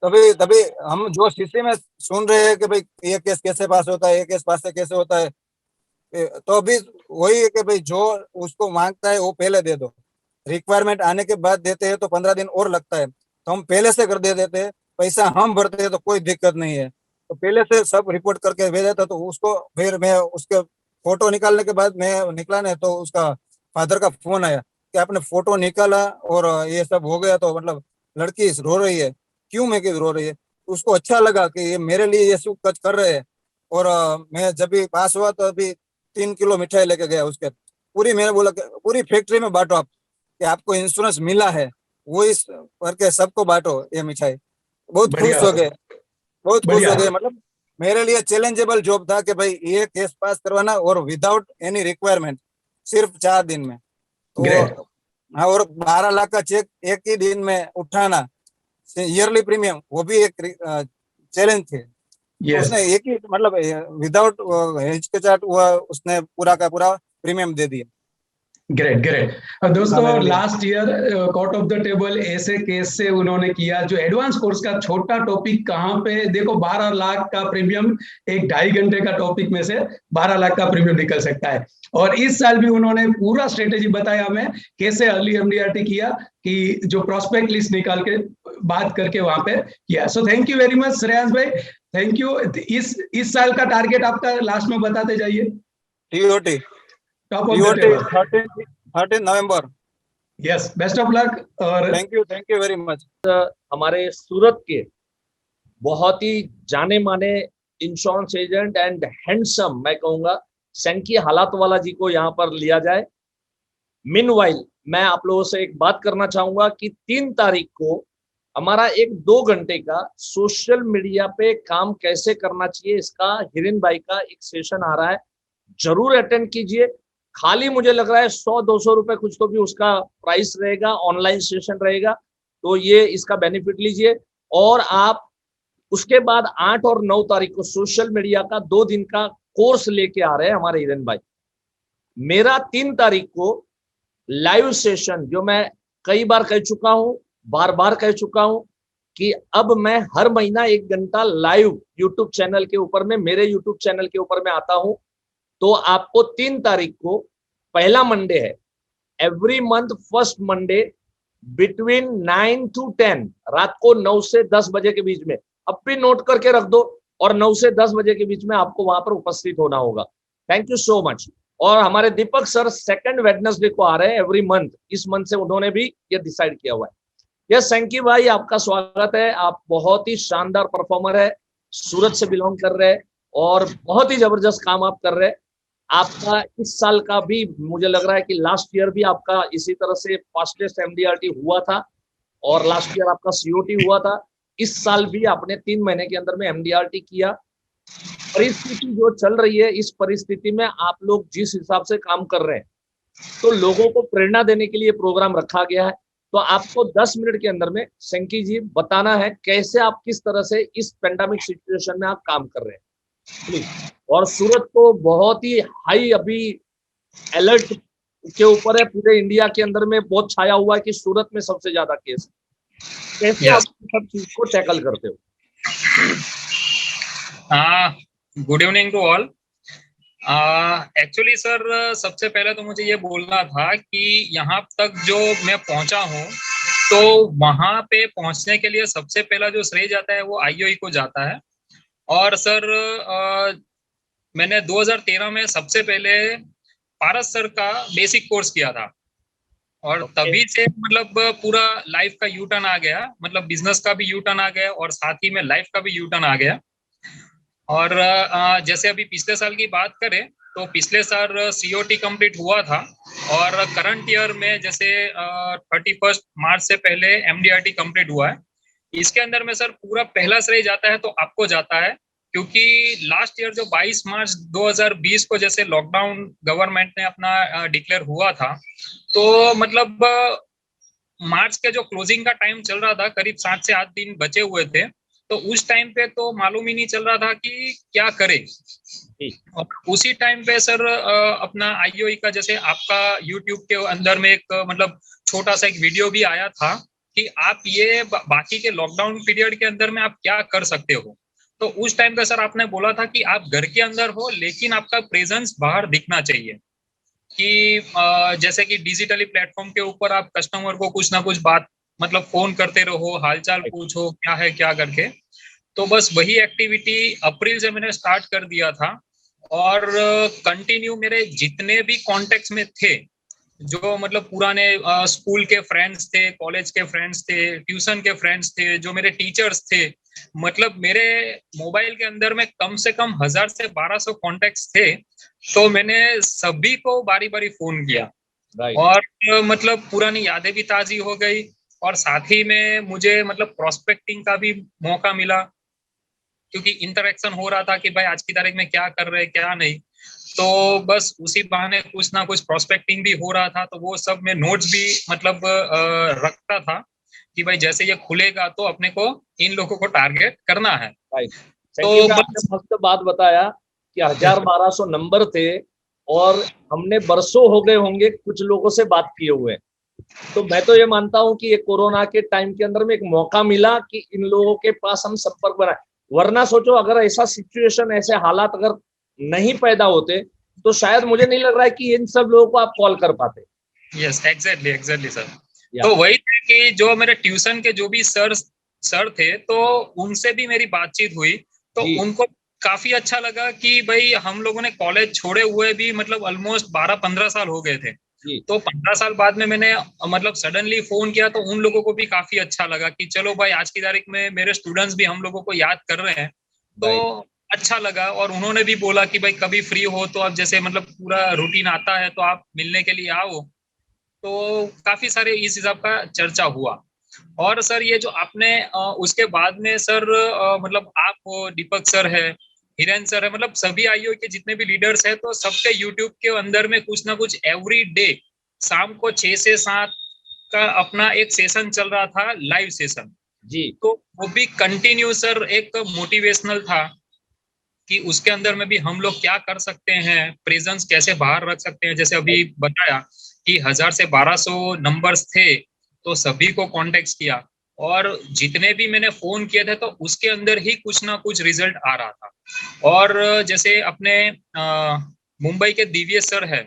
तभी तभी हम जो सीसी में सुन रहे हैं कि भाई ये केस कैसे पास होता है, ये केस पास से कैसे होता है। तो अभी वही है कि भाई जो उसको मांगता है वो पहले दे दो, रिक्वायरमेंट आने के बाद देते हैं तो 15 दिन और लगता है, तो हम पहले से कर दे देते हैं, पैसा हम भरते हैं तो कोई दिक्कत नहीं है। तो पहले से सब रिपोर्ट करके भेजा था, तो उसको फिर मैं उसके फोटो निकालने के बाद मैं निकला नहीं, तो उसका फादर का फोन आया कि आपने फोटो निकाला और ये सब हो गया, तो मतलब लड़की रो रही है। क्यों मैं कि रो रही है, उसको अच्छा लगा कि ये मेरे लिए ये सब कुछ कर रहे हैं। और मैं जब भी पास हुआ तो अभी 3 किलो मिठाई लेके गया उसके, पूरी मैंने बोला कि पूरी फैक्ट्री में बांटो आप, कि आपको इंश्योरेंस मिला है, वो इस करके सबको बांटो ये मिठाई। बहुत खुश बढ़िया हो गए, बहुत खुश हो बढ़िया। गए। मतलब मेरे लिए चैलेंजेबल जॉब था कि भाई ये केस पास करवाना और विदाउट एनी रिक्वायरमेंट, सिर्फ 4 दिन में। तो ग्रेट। हाँ, और 12 लाख का चेक एक ही दिन में उठाना, ईयरली प्रीमियम, वो भी एक चैलेंज थे। तो यस। उसने एक ही मतलब विदाउट हिचकिचाहट हुआ, उसने पूरा का पूरा प्रीमियम दे दिया। Great great. हाँ दोस्तों मेरे लिए। Last year court of the table ऐसे केस से उन्होंने किया जो एडवांस कोर्स का छोटा टॉपिक कहाँ पे देखो 12 लाख का प्रीमियम एक 2.5 घंटे का टॉपिक में से 12 लाख का प्रीमियम निकल सकता है। और इस साल भी उन्होंने पूरा स्ट्रेटेजी बताया हमें कैसे अर्ली एमडीआरटी किया कि जो प्रोस्पेक्ट लिस्ट निकाल के बात करके वहां पे किया। सो thank you very much Shreyansh भाई, थैंक यू। इस साल का टारगेट आपका लास्ट में बताते जाइए। TOT top of the TOT table. 13 November. Yes, best of luck. और थैंक यू वेरी मच। हमारे सूरत के बहुत ही जाने माने इंश्योरेंस एजेंट एंड हैंडसम, मैं कहूंगा सैंकी हालात वाला जी को यहाँ पर लिया जाए। मीनवाइल मैं आप लोगों से एक बात करना चाहूंगा कि 3 तारीख को हमारा एक 2 घंटे का सोशल मीडिया पे काम कैसे करना चाहिए इसका हिरेन भाई का एक सेशन आ रहा है, जरूर अटेंड कीजिए। खाली मुझे लग रहा है 100-200 रुपए कुछ तो भी उसका प्राइस रहेगा, ऑनलाइन सेशन रहेगा। तो ये इसका बेनिफिट लीजिए। और आप उसके बाद 8 और 9 तारीख को सोशल मीडिया का 2 दिन का कोर्स लेके आ रहे हैं हमारे हिरेन भाई। मेरा 3 तारीख को लाइव सेशन, जो मैं कई बार कह चुका हूं, बार बार कह चुका हूं कि अब मैं हर महीना 1 घंटा लाइव यूट्यूब चैनल के ऊपर में, मेरे यूट्यूब चैनल के ऊपर में आता हूं। तो आपको 3 तारीख को, पहला मंडे है, every month first Monday between 9 to 10, रात को 9 से 10 बजे के बीच में, अब भी नोट करके रख दो, और 9 से 10 बजे के बीच में आपको वहां पर उपस्थित होना होगा। Thank you so much. और हमारे दीपक सर सेकंड वेडनेसडे को आ रहे हैं एवरी मंथ, इस मंथ से उन्होंने भी ये डिसाइड किया हुआ है। यस संकी भाई, आपका स्वागत है। आप बहुत ही शानदार परफॉर्मर है, सूरत से बिलोंग कर रहे हैं और बहुत ही जबरदस्त काम आप कर रहे हैं। आपका इस साल का भी मुझे लग रहा है कि लास्ट ईयर भी आपका इसी तरह से फास्टेस्ट एमडीआरटी हुआ था, और लास्ट ईयर आपका सीओटी हुआ था। इस साल भी आपने 3 महीने के अंदर में एमडीआरटी किया। परिस्थिति जो चल रही है, इस परिस्थिति में आप लोग जिस हिसाब से काम कर रहे हैं, तो लोगों को प्रेरणा देने के लिए प्रोग्राम रखा गया है। तो आपको 10 मिनट के अंदर में संकी जी बताना है कैसे आप किस तरह से इस पेंडेमिक सिचुएशन में आप काम कर रहे हैं, प्लीज। और सूरत को बहुत ही हाई अभी अलर्ट के ऊपर है, पूरे इंडिया के अंदर में बहुत छाया हुआ है कि सूरत में सबसे ज्यादा केस है। कैसे आप सब चीज को टैकल करते हो? Good evening to all. Actually sir, सबसे पहले तो मुझे ये बोलना था कि यहाँ तक जो मैं पहुंचा हूँ, तो वहां पे पहुंचने के लिए सबसे पहला जो श्रेय जाता है वो आईओई को जाता है। और सर, मैंने 2013 में सबसे पहले पारस सर का बेसिक कोर्स किया था, और तभी से मतलब पूरा लाइफ का यू टर्न आ गया, मतलब बिजनेस का भी यू टर्न आ गया और साथ ही में लाइफ का भी यू टर्न आ गया। और जैसे अभी पिछले साल की बात करें तो पिछले साल सीओटी कंप्लीट हुआ था, और करंट ईयर में जैसे 31 मार्च से पहले एमडीआरटी कंप्लीट हुआ है। इसके अंदर में सर पूरा पहला श्रेय जाता है तो आपको जाता है, क्योंकि लास्ट ईयर जो 22 मार्च 2020 को जैसे लॉकडाउन गवर्नमेंट ने अपना डिक्लेयर हुआ था, तो मतलब मार्च के जो क्लोजिंग का टाइम चल रहा था, करीब 7 से 8 दिन बचे हुए थे, तो उस टाइम पे तो मालूम ही नहीं चल रहा था कि क्या करें। और उसी टाइम पे सर अपना आईओई का जैसे आपका यूट्यूब के अंदर में एक मतलब छोटा सा एक वीडियो भी आया था कि आप ये बाकी के लॉकडाउन पीरियड के अंदर में आप क्या कर सकते हो। तो उस टाइम पे सर आपने बोला था कि आप घर के अंदर हो लेकिन आपका प्रेजेंस बाहर दिखना चाहिए, कि जैसे कि डिजिटली प्लेटफॉर्म के ऊपर आप कस्टमर को कुछ ना कुछ बात मतलब फोन करते रहो, हालचाल पूछो क्या है क्या करके। तो बस वही एक्टिविटी अप्रैल से मैंने स्टार्ट कर दिया था, और कंटिन्यू मेरे जितने भी कॉन्टेक्ट्स में थे, जो मतलब पुराने स्कूल के फ्रेंड्स थे, कॉलेज के फ्रेंड्स थे, ट्यूशन के फ्रेंड्स थे, जो मेरे टीचर्स थे, मतलब मेरे मोबाइल के अंदर में कम से कम 1000 से 1200 कॉन्टेक्ट्स थे। तो मैंने सभी को बारी बारी फोन किया, और मतलब पुरानी यादें भी ताजी हो गई, और साथ ही में मुझे मतलब प्रोस्पेक्टिंग का भी मौका मिला, क्योंकि इंटरेक्शन हो रहा था कि भाई आज की तारीख में क्या कर रहे हैं क्या नहीं। तो बस उसी बहाने कुछ ना कुछ प्रोस्पेक्टिंग भी हो रहा था, तो वो सब मैं नोट्स भी मतलब रखता था कि भाई जैसे ये खुलेगा तो अपने को इन लोगों को टारगेट करना है। तो मस्त बात बताया कि 1000-1200 नंबर थे, और हमने बरसों हो गए होंगे कुछ लोगों से बात किए हुए। तो मैं तो ये मानता हूं कि ये कोरोना के टाइम के अंदर में एक मौका मिला कि इन लोगों के पास हम संपर्क बनाए, वरना सोचो अगर ऐसा सिचुएशन, ऐसे हालात अगर नहीं पैदा होते तो शायद मुझे नहीं लग रहा है कि इन सब लोगों को आप कॉल कर पाते। Yes, exactly sir. तो वही थे कि जो मेरे ट्यूशन के जो भी सर थे, तो उनसे भी मेरी बातचीत हुई, तो उनको काफी अच्छा लगा कि भाई हम लोगों ने कॉलेज छोड़े हुए भी मतलब ऑलमोस्ट 12-15 साल हो गए थे। तो 15 साल बाद में मैंने मतलब सडनली फोन किया, तो उन लोगों को भी काफी अच्छा लगा कि चलो भाई आज की तारीख में मेरे स्टूडेंट्स भी हम लोगों को याद कर रहे हैं, तो अच्छा लगा। और उन्होंने भी बोला कि भाई कभी फ्री हो तो आप जैसे मतलब पूरा रूटीन आता है तो आप मिलने के लिए आओ। तो काफी सारे इस हिसाब का चर्चा हुआ। और सर ये जो आपने उसके बाद में सर मतलब आप हो, दीपक सर है, हिरेन सर है, मतलब सभी आईओ के जितने भी लीडर्स है, तो सबके यूट्यूब के अंदर में कुछ ना कुछ एवरी डे शाम को 6 से 7 का अपना एक सेशन चल रहा था, लाइव सेशन जी। तो वो भी कंटिन्यू सर एक मोटिवेशनल था कि उसके अंदर में भी हम लोग क्या कर सकते हैं, प्रेजेंस कैसे बाहर रख सकते हैं। जैसे अभी बताया कि 1000 से 1200 नंबर्स थे, तो सभी को कॉन्टेक्ट किया और जितने भी मैंने फोन किए थे तो उसके अंदर ही कुछ ना कुछ रिजल्ट आ रहा था। और जैसे अपने मुंबई के दिव्येश सर है,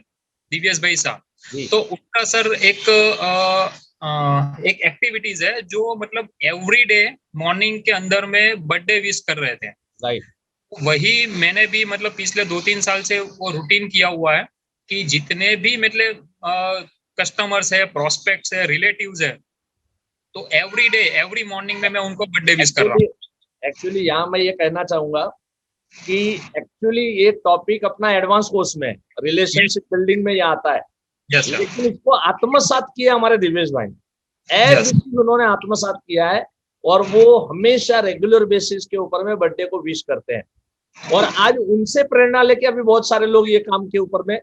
दिव्येश भाई साहब, तो उनका सर एक एक्टिविटीज है जो मतलब एवरी डे मॉर्निंग के अंदर में बर्थडे विश कर रहे थे। राइट। वही मैंने भी मतलब पिछले 2-3 साल से वो रूटीन किया हुआ है कि जितने भी मतलब कस्टमर्स है, प्रोस्पेक्ट्स है, रिलेटिव्स है, तो एवरी डे एवरी मॉर्निंग में मैं उनको बर्थडे विश कर रहा हूँ। एक्चुअली यहाँ मैं ये कहना चाहूंगा कि एक्चुअली ये टॉपिक अपना एडवांस कोर्स में रिलेशनशिप बिल्डिंग में ये आता है। Yes, sir. लेकिन इसको आत्मसात किया हमारे दिव्येश भाई ने, उन्होंने आत्मसात किया है और वो हमेशा रेगुलर बेसिस के ऊपर में बर्थडे को विश करते हैं। और आज उनसे प्रेरणा लेके अभी बहुत सारे लोग ये काम के ऊपर में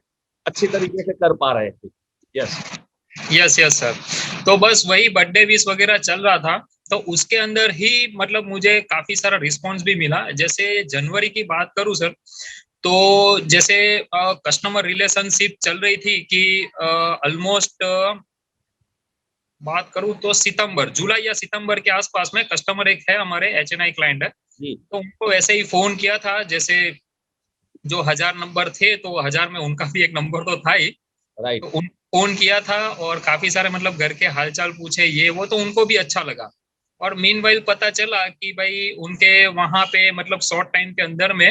अच्छी तरीके से कर पा रहे हैं। Yes sir. तो बस वही बर्थडे विश वगैरह चल रहा था, तो उसके अंदर ही मतलब मुझे काफी सारा रिस्पांस भी मिला। जैसे जनवरी की बात करूं सर, तो जैसे कस्टमर रिलेशनशिप चल रही थी कि ऑलमोस्ट बात करूं तो जुलाई या सितंबर के आसपास में कस्टमर एक है हमारे HNI क्लाइंट है, तो उनको ऐसे ही फोन किया था। जैसे जो 1000 नंबर थे तो 1000 में उनका भी एक नंबर तो था ही, राइट। तो फोन किया था और काफी सारे मतलब घर के हालचाल पूछे, ये वो, तो उनको भी अच्छा लगा। और मीनवाइल पता चला कि भाई उनके वहां पे मतलब शॉर्ट टाइम के अंदर में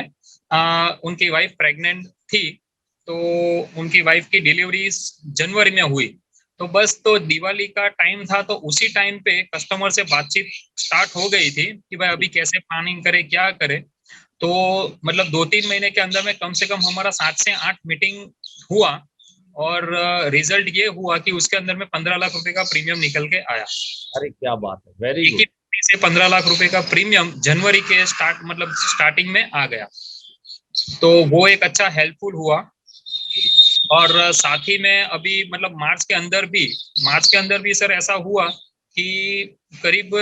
उनकी वाइफ प्रेग्नेंट थी, तो उनकी वाइफ की डिलीवरी जनवरी में हुई। तो बस तो दिवाली का टाइम था, तो उसी टाइम पे कस्टमर से बातचीत स्टार्ट हो गई थी कि भाई अभी कैसे प्लानिंग करे, क्या करे। तो मतलब 2-3 महीने के अंदर में कम से कम हमारा 7 से 8 मीटिंग हुआ और रिजल्ट ये हुआ कि उसके अंदर में 15 लाख रुपए का प्रीमियम निकल के आया। अरे क्या बात है, वेरी गुड। से 15 लाख रुपए का प्रीमियम जनवरी के स्टार्टिंग में आ गया, तो वो एक अच्छा हेल्पफुल हुआ। और साथ ही में अभी मतलब मार्च के अंदर भी सर ऐसा हुआ कि करीब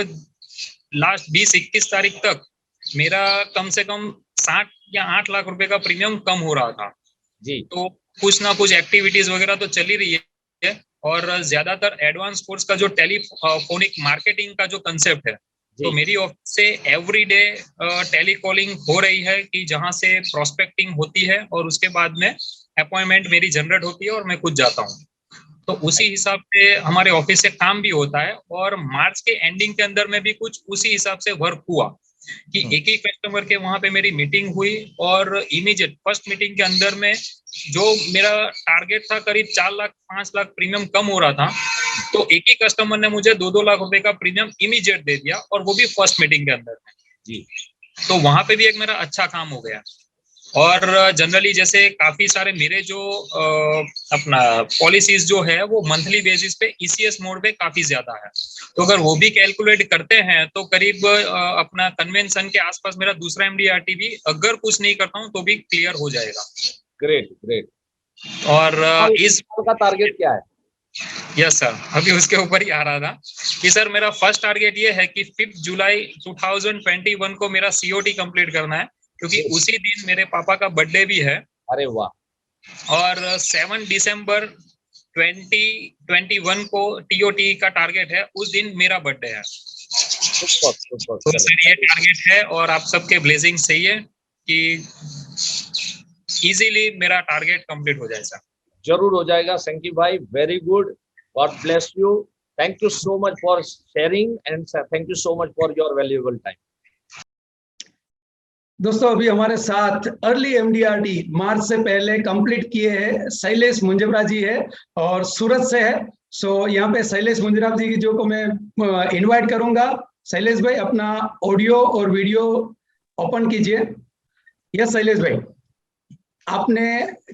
लास्ट 20-21 तारीख तक मेरा कम से कम 7 या 8 लाख रुपए का प्रीमियम कम हो रहा था जी। तो कुछ ना कुछ एक्टिविटीज वगैरह तो चल ही रही है। और ज्यादातर एडवांस कोर्स का जो टेलीफोनिक मार्केटिंग का जो कंसेप्ट है, तो मेरी ऑफिस से एवरी डे टेली कॉलिंग हो रही है कि जहां से प्रोस्पेक्टिंग होती है और उसके बाद में अपॉइंटमेंट मेरी जनरेट होती है और मैं खुद जाता हूँ। तो उसी हिसाब से हमारे ऑफिस से काम भी होता है। और मार्च के एंडिंग के अंदर में भी कुछ उसी हिसाब से वर्क हुआ कि एक ही कस्टमर के वहां पे मेरी मीटिंग हुई और इमीडिएट फर्स्ट मीटिंग के अंदर में जो मेरा टारगेट था करीब 4 लाख 5 लाख प्रीमियम कम हो रहा था, तो एक ही कस्टमर ने मुझे 2-2 लाख रुपए का प्रीमियम इमीडिएट दे दिया और वो भी फर्स्ट मीटिंग के अंदर में जी। तो वहां पे भी एक मेरा अच्छा काम हो गया। और जनरली जैसे काफी सारे मेरे जो अपना पॉलिसीज जो है वो मंथली बेसिस पे ECS मोड पे काफी ज्यादा है, तो अगर वो भी कैलकुलेट करते हैं तो करीब अपना कन्वेंशन के आसपास मेरा दूसरा MDRT भी अगर कुछ नहीं करता हूँ तो भी क्लियर हो जाएगा। Great great. और इस का टारगेट क्या है? यस सर, अभी उसके ऊपर ही आ रहा था कि सर मेरा फर्स्ट टारगेट ये है कि 5 जुलाई 2021 को मेरा COT कंप्लीट करना है, क्योंकि उसी दिन मेरे पापा का बर्थडे भी है। अरे वाह। और 7 दिसंबर 2021 को TOT का टारगेट है, उस दिन मेरा बर्थडे है। तो सर ये टारगेट है और आप सबके ब्लेसिंग सही है कि इजीली मेरा टारगेट कंप्लीट हो जाए सर। जरूर हो जाएगा संकी भाई, very good, God bless you, thank you so much for sharing and thank you so much for your valuable time. दोस्तों अभी हमारे साथ अर्ली MDRT मार्च से पहले कंप्लीट किए हैं शैलेश मुंजपरा जी है और सूरत से है। सो यहाँ पे शैलेश मुंजपरा जी की जो को मैं इनवाइट करूंगा। शैलेश भाई अपना ऑडियो और वीडियो ओपन कीजिए। यस शैलेश भाई, आपने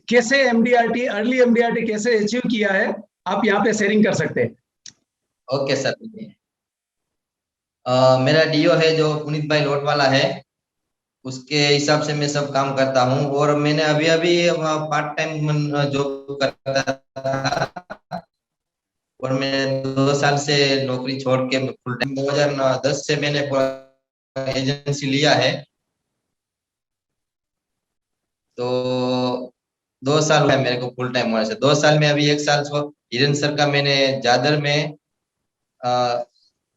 कैसे MDRT अर्ली MDRT कैसे अचीव किया है, आप यहाँ पे शेयरिंग कर सकते हैं। ओके सर, मेरा DO है जो पुनीत भाई लोट वाला है, उसके हिसाब से मैं सब काम करता हूँ। और मैंने अभी अभी पार्ट टाइम जॉब करता था, और मैं 2 साल से नौकरी छोड़ के फुल टाइम 2010 से मैंने एजेंसी लिया है। तो 2 साल हुआ है मेरे को फुल टाइम होने से। 2 साल में अभी 1 साल हिरेन सर का मैंने जादर में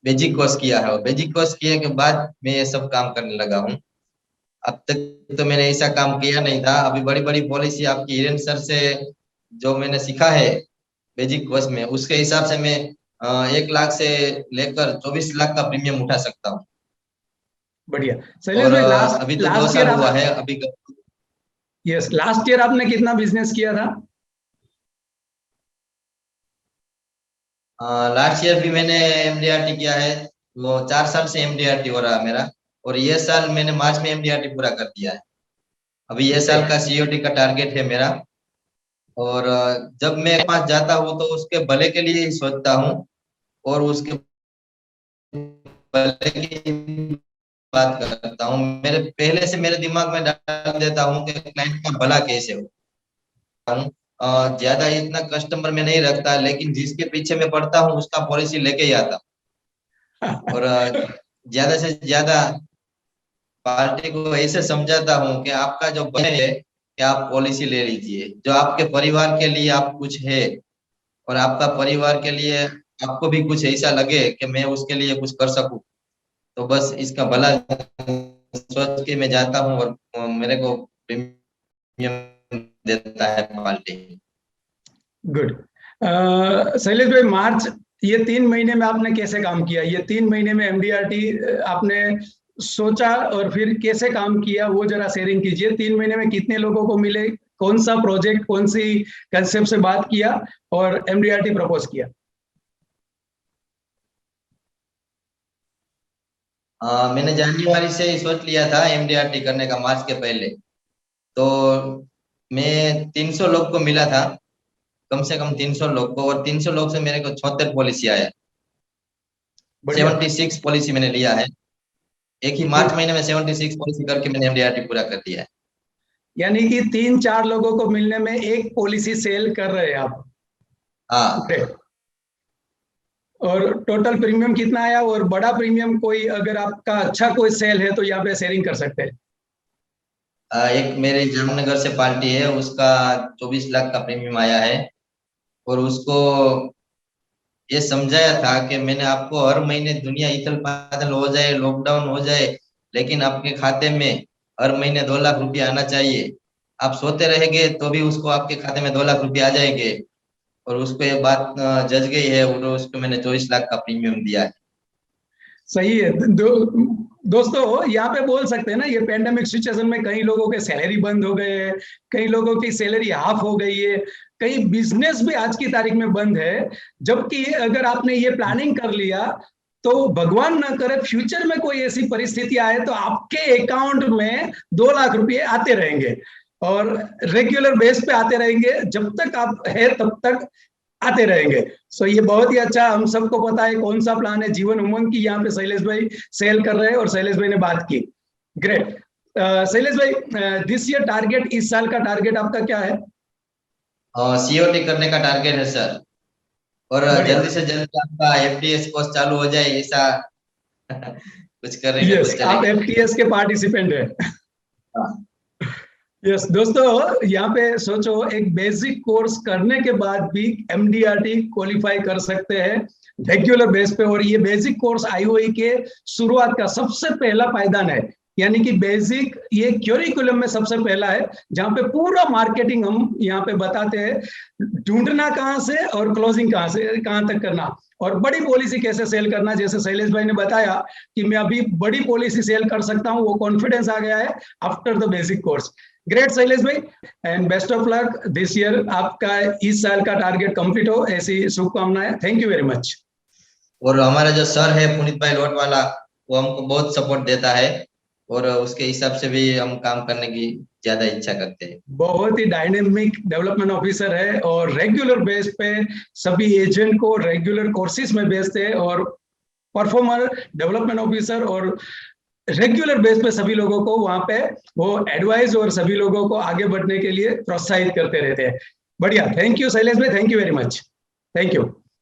बेसिक कोर्स किया है, और बेसिक कोर्स किए के बाद मैं ये सब काम करने लगा हूँ। अब तक तो मैंने ऐसा काम किया नहीं था। अभी बड़ी बड़ी पॉलिसी आपकी हिरेन सर से जो मैंने सीखा है बेसिक कोर्स में, उसके हिसाब से मैं 1 लाख से लेकर 24 लाख का प्रीमियम उठा सकता हूँ। बढ़िया। शैलेश और भाई, अभी तो 2 लास्ट साल ईयर हुआ है अभी। यस, लास्ट ईयर आपने कितना बिजनेस किया था? लास्ट ईयर भी मैंने एमडीआरटी किया है। वो 4 साल से एमडीआरटी हो रहा है मेरा, और ये साल मैंने मार्च में एमडीआरटी पूरा कर दिया है। अभी ये साल का सीओटी का टारगेट है मेरा। और जब मैं पास जाता हूँ तो उसके भले के लिए ही सोचता हूँ, और उसके भले की बात करता हूँ। मेरे पहले से मेरे दिमाग में डाल देता हूँ कि क्लाइंट का भला कैसे हो। ज्यादा इतना कस्टमर में नहीं रखता, लेकिन जिसके पीछे मैं पड़ता हूँ उसका पॉलिसी लेके ही आता हूँ। और ज्यादा से ज्यादा पार्टी को ऐसे समझाता हूँ कि आपका जो बने है कि आप पॉलिसी ले लीजिए, जो आपके परिवार के लिए आप कुछ है, और आपका परिवार के लिए आपको भी कुछ ऐसा लगे कि मैं उसके लिए कुछ कर सकूं, तो बस इसका भला सोच के मैं जाता हूँ, और मेरे को प्रीमियम देता है पार्टी। गुड। शैलेश भाई, मार्च, ये 3 महीने में आपने कैसे काम किया? ये 3 महीने में एमडीआरटी आपने सोचा और फिर कैसे काम किया, वो जरा शेयरिंग कीजिए। 3 महीने में कितने लोगों को मिले, कौन सा प्रोजेक्ट, कौन सी कंसेप्ट से बात किया और एमडीआरटी प्रपोज किया? मैंने जनवरी से ही सोच लिया था एमडीआरटी करने का, मार्च के पहले। तो मैं 300 लोग को मिला था, कम से कम 300 लोग को, और 300 लोग से मेरे को 76 पॉलिसी आया। 76 पॉलिसी मैंने लिया है। एक ही मार्च महीने में 76 पॉलिसी करके मैंने एमडीआरटी पूरा कर दिया है। यानी कि 3-4 लोगों को मिलने में एक पॉलिसी सेल कर रहे हैं आप? हाँ। और टोटल प्रीमियम कितना आया? और बड़ा प्रीमियम कोई, अगर आपका अच्छा कोई सेल है तो यहाँ पे शेयरिंग कर सकते हैं। एक मेरे जामनगर से पार्टी है, उसका 24 लाख का प्रीमियम आया है। और उसको ये समझाया था कि मैंने आपको हर महीने दुनिया इथल पाथल हो जाए, लॉकडाउन हो जाए, लेकिन आपके खाते में हर महीने 2 लाख रुपया आना चाहिए। आप सोते रहेंगे तो भी उसको आपके खाते में 2 लाख रुपया आ जाएंगे। और उसको ये बात जज गई है, और उसको मैंने 24 लाख का प्रीमियम दिया है। सही है। दोस्तों, यहाँ पे बोल सकते हैं ना, ये पेंडेमिक सिचुएशन में कई लोगों के सैलरी बंद हो गए हैं, कई लोगों की सैलरी हाफ हो गई है, कई बिजनेस भी आज की तारीख में बंद है। जबकि अगर आपने ये प्लानिंग कर लिया तो भगवान ना करे फ्यूचर में कोई ऐसी परिस्थिति आए तो आपके अकाउंट में 2 लाख रुपए आते रहेंगे, और रेगुलर बेस पे आते रहेंगे। जब तक आप है तब तक आते रहेंगे। सो ये बहुत ही अच्छा, हम सबको पता है कौन सा प्लान है जीवन उमंग की, यहाँ पे शैलेश भाई सेल कर रहे हैं और शैलेश भाई ने बात की। ग्रेट। शैलेश भाई, दिस ईयर टारगेट, इस साल का टारगेट आपका क्या है? सीओटी करने का टारगेट है सर, और जल्दी से जल्दी आपका एफटीएस कोर्स चालू हो जाए, ऐसा कुछ करेंगे तो चलेगा। आप एफटीएस के पार्टिसिपेंट है। यस दोस्तों, यहाँ पे सोचो, एक बेसिक कोर्स करने के बाद भी एमडीआरटी क्वालिफाई कर सकते हैं रेगुलर बेस पे। और ये बेसिक कोर्स आईओई के शुरुआत का सबसे पहला पायदान है, यानी कि बेसिक ये क्यूरिकुलम में सबसे पहला है, जहां पे पूरा मार्केटिंग हम यहाँ पे बताते हैं, ढूंढना कहाँ से और क्लोजिंग कहाँ से कहाँ तक करना, और बड़ी पॉलिसी कैसे सेल करना। जैसे शैलेश भाई ने बताया कि मैं अभी बड़ी पॉलिसी सेल कर सकता हूँ, वो कॉन्फिडेंस आ गया है after the basic course. Great Shailesh भाई, and best of luck this year. आपका इस साल का टारगेट कंप्लीट हो, ऐसी शुभकामनाएं। Thank you very much. और हमारा जो सर है पुनीत भाई लोटवाला, वो हमको बहुत सपोर्ट देता है, और उसके हिसाब से भी हम काम करने की ज्यादा इच्छा करते हैं। बहुत ही डायनेमिक डेवलपमेंट ऑफिसर है, और रेगुलर बेस पे सभी एजेंट को रेगुलर कोर्सेज में भेजते हैं, और परफॉर्मर डेवलपमेंट ऑफिसर और रेगुलर बेस पे सभी लोगों को वहां पे वो एडवाइस और सभी लोगों को आगे बढ़ने के लिए प्रोत्साहित करते रहते हैं। बढ़िया, थैंक यू शैलेश भाई, thank you very much, thank you.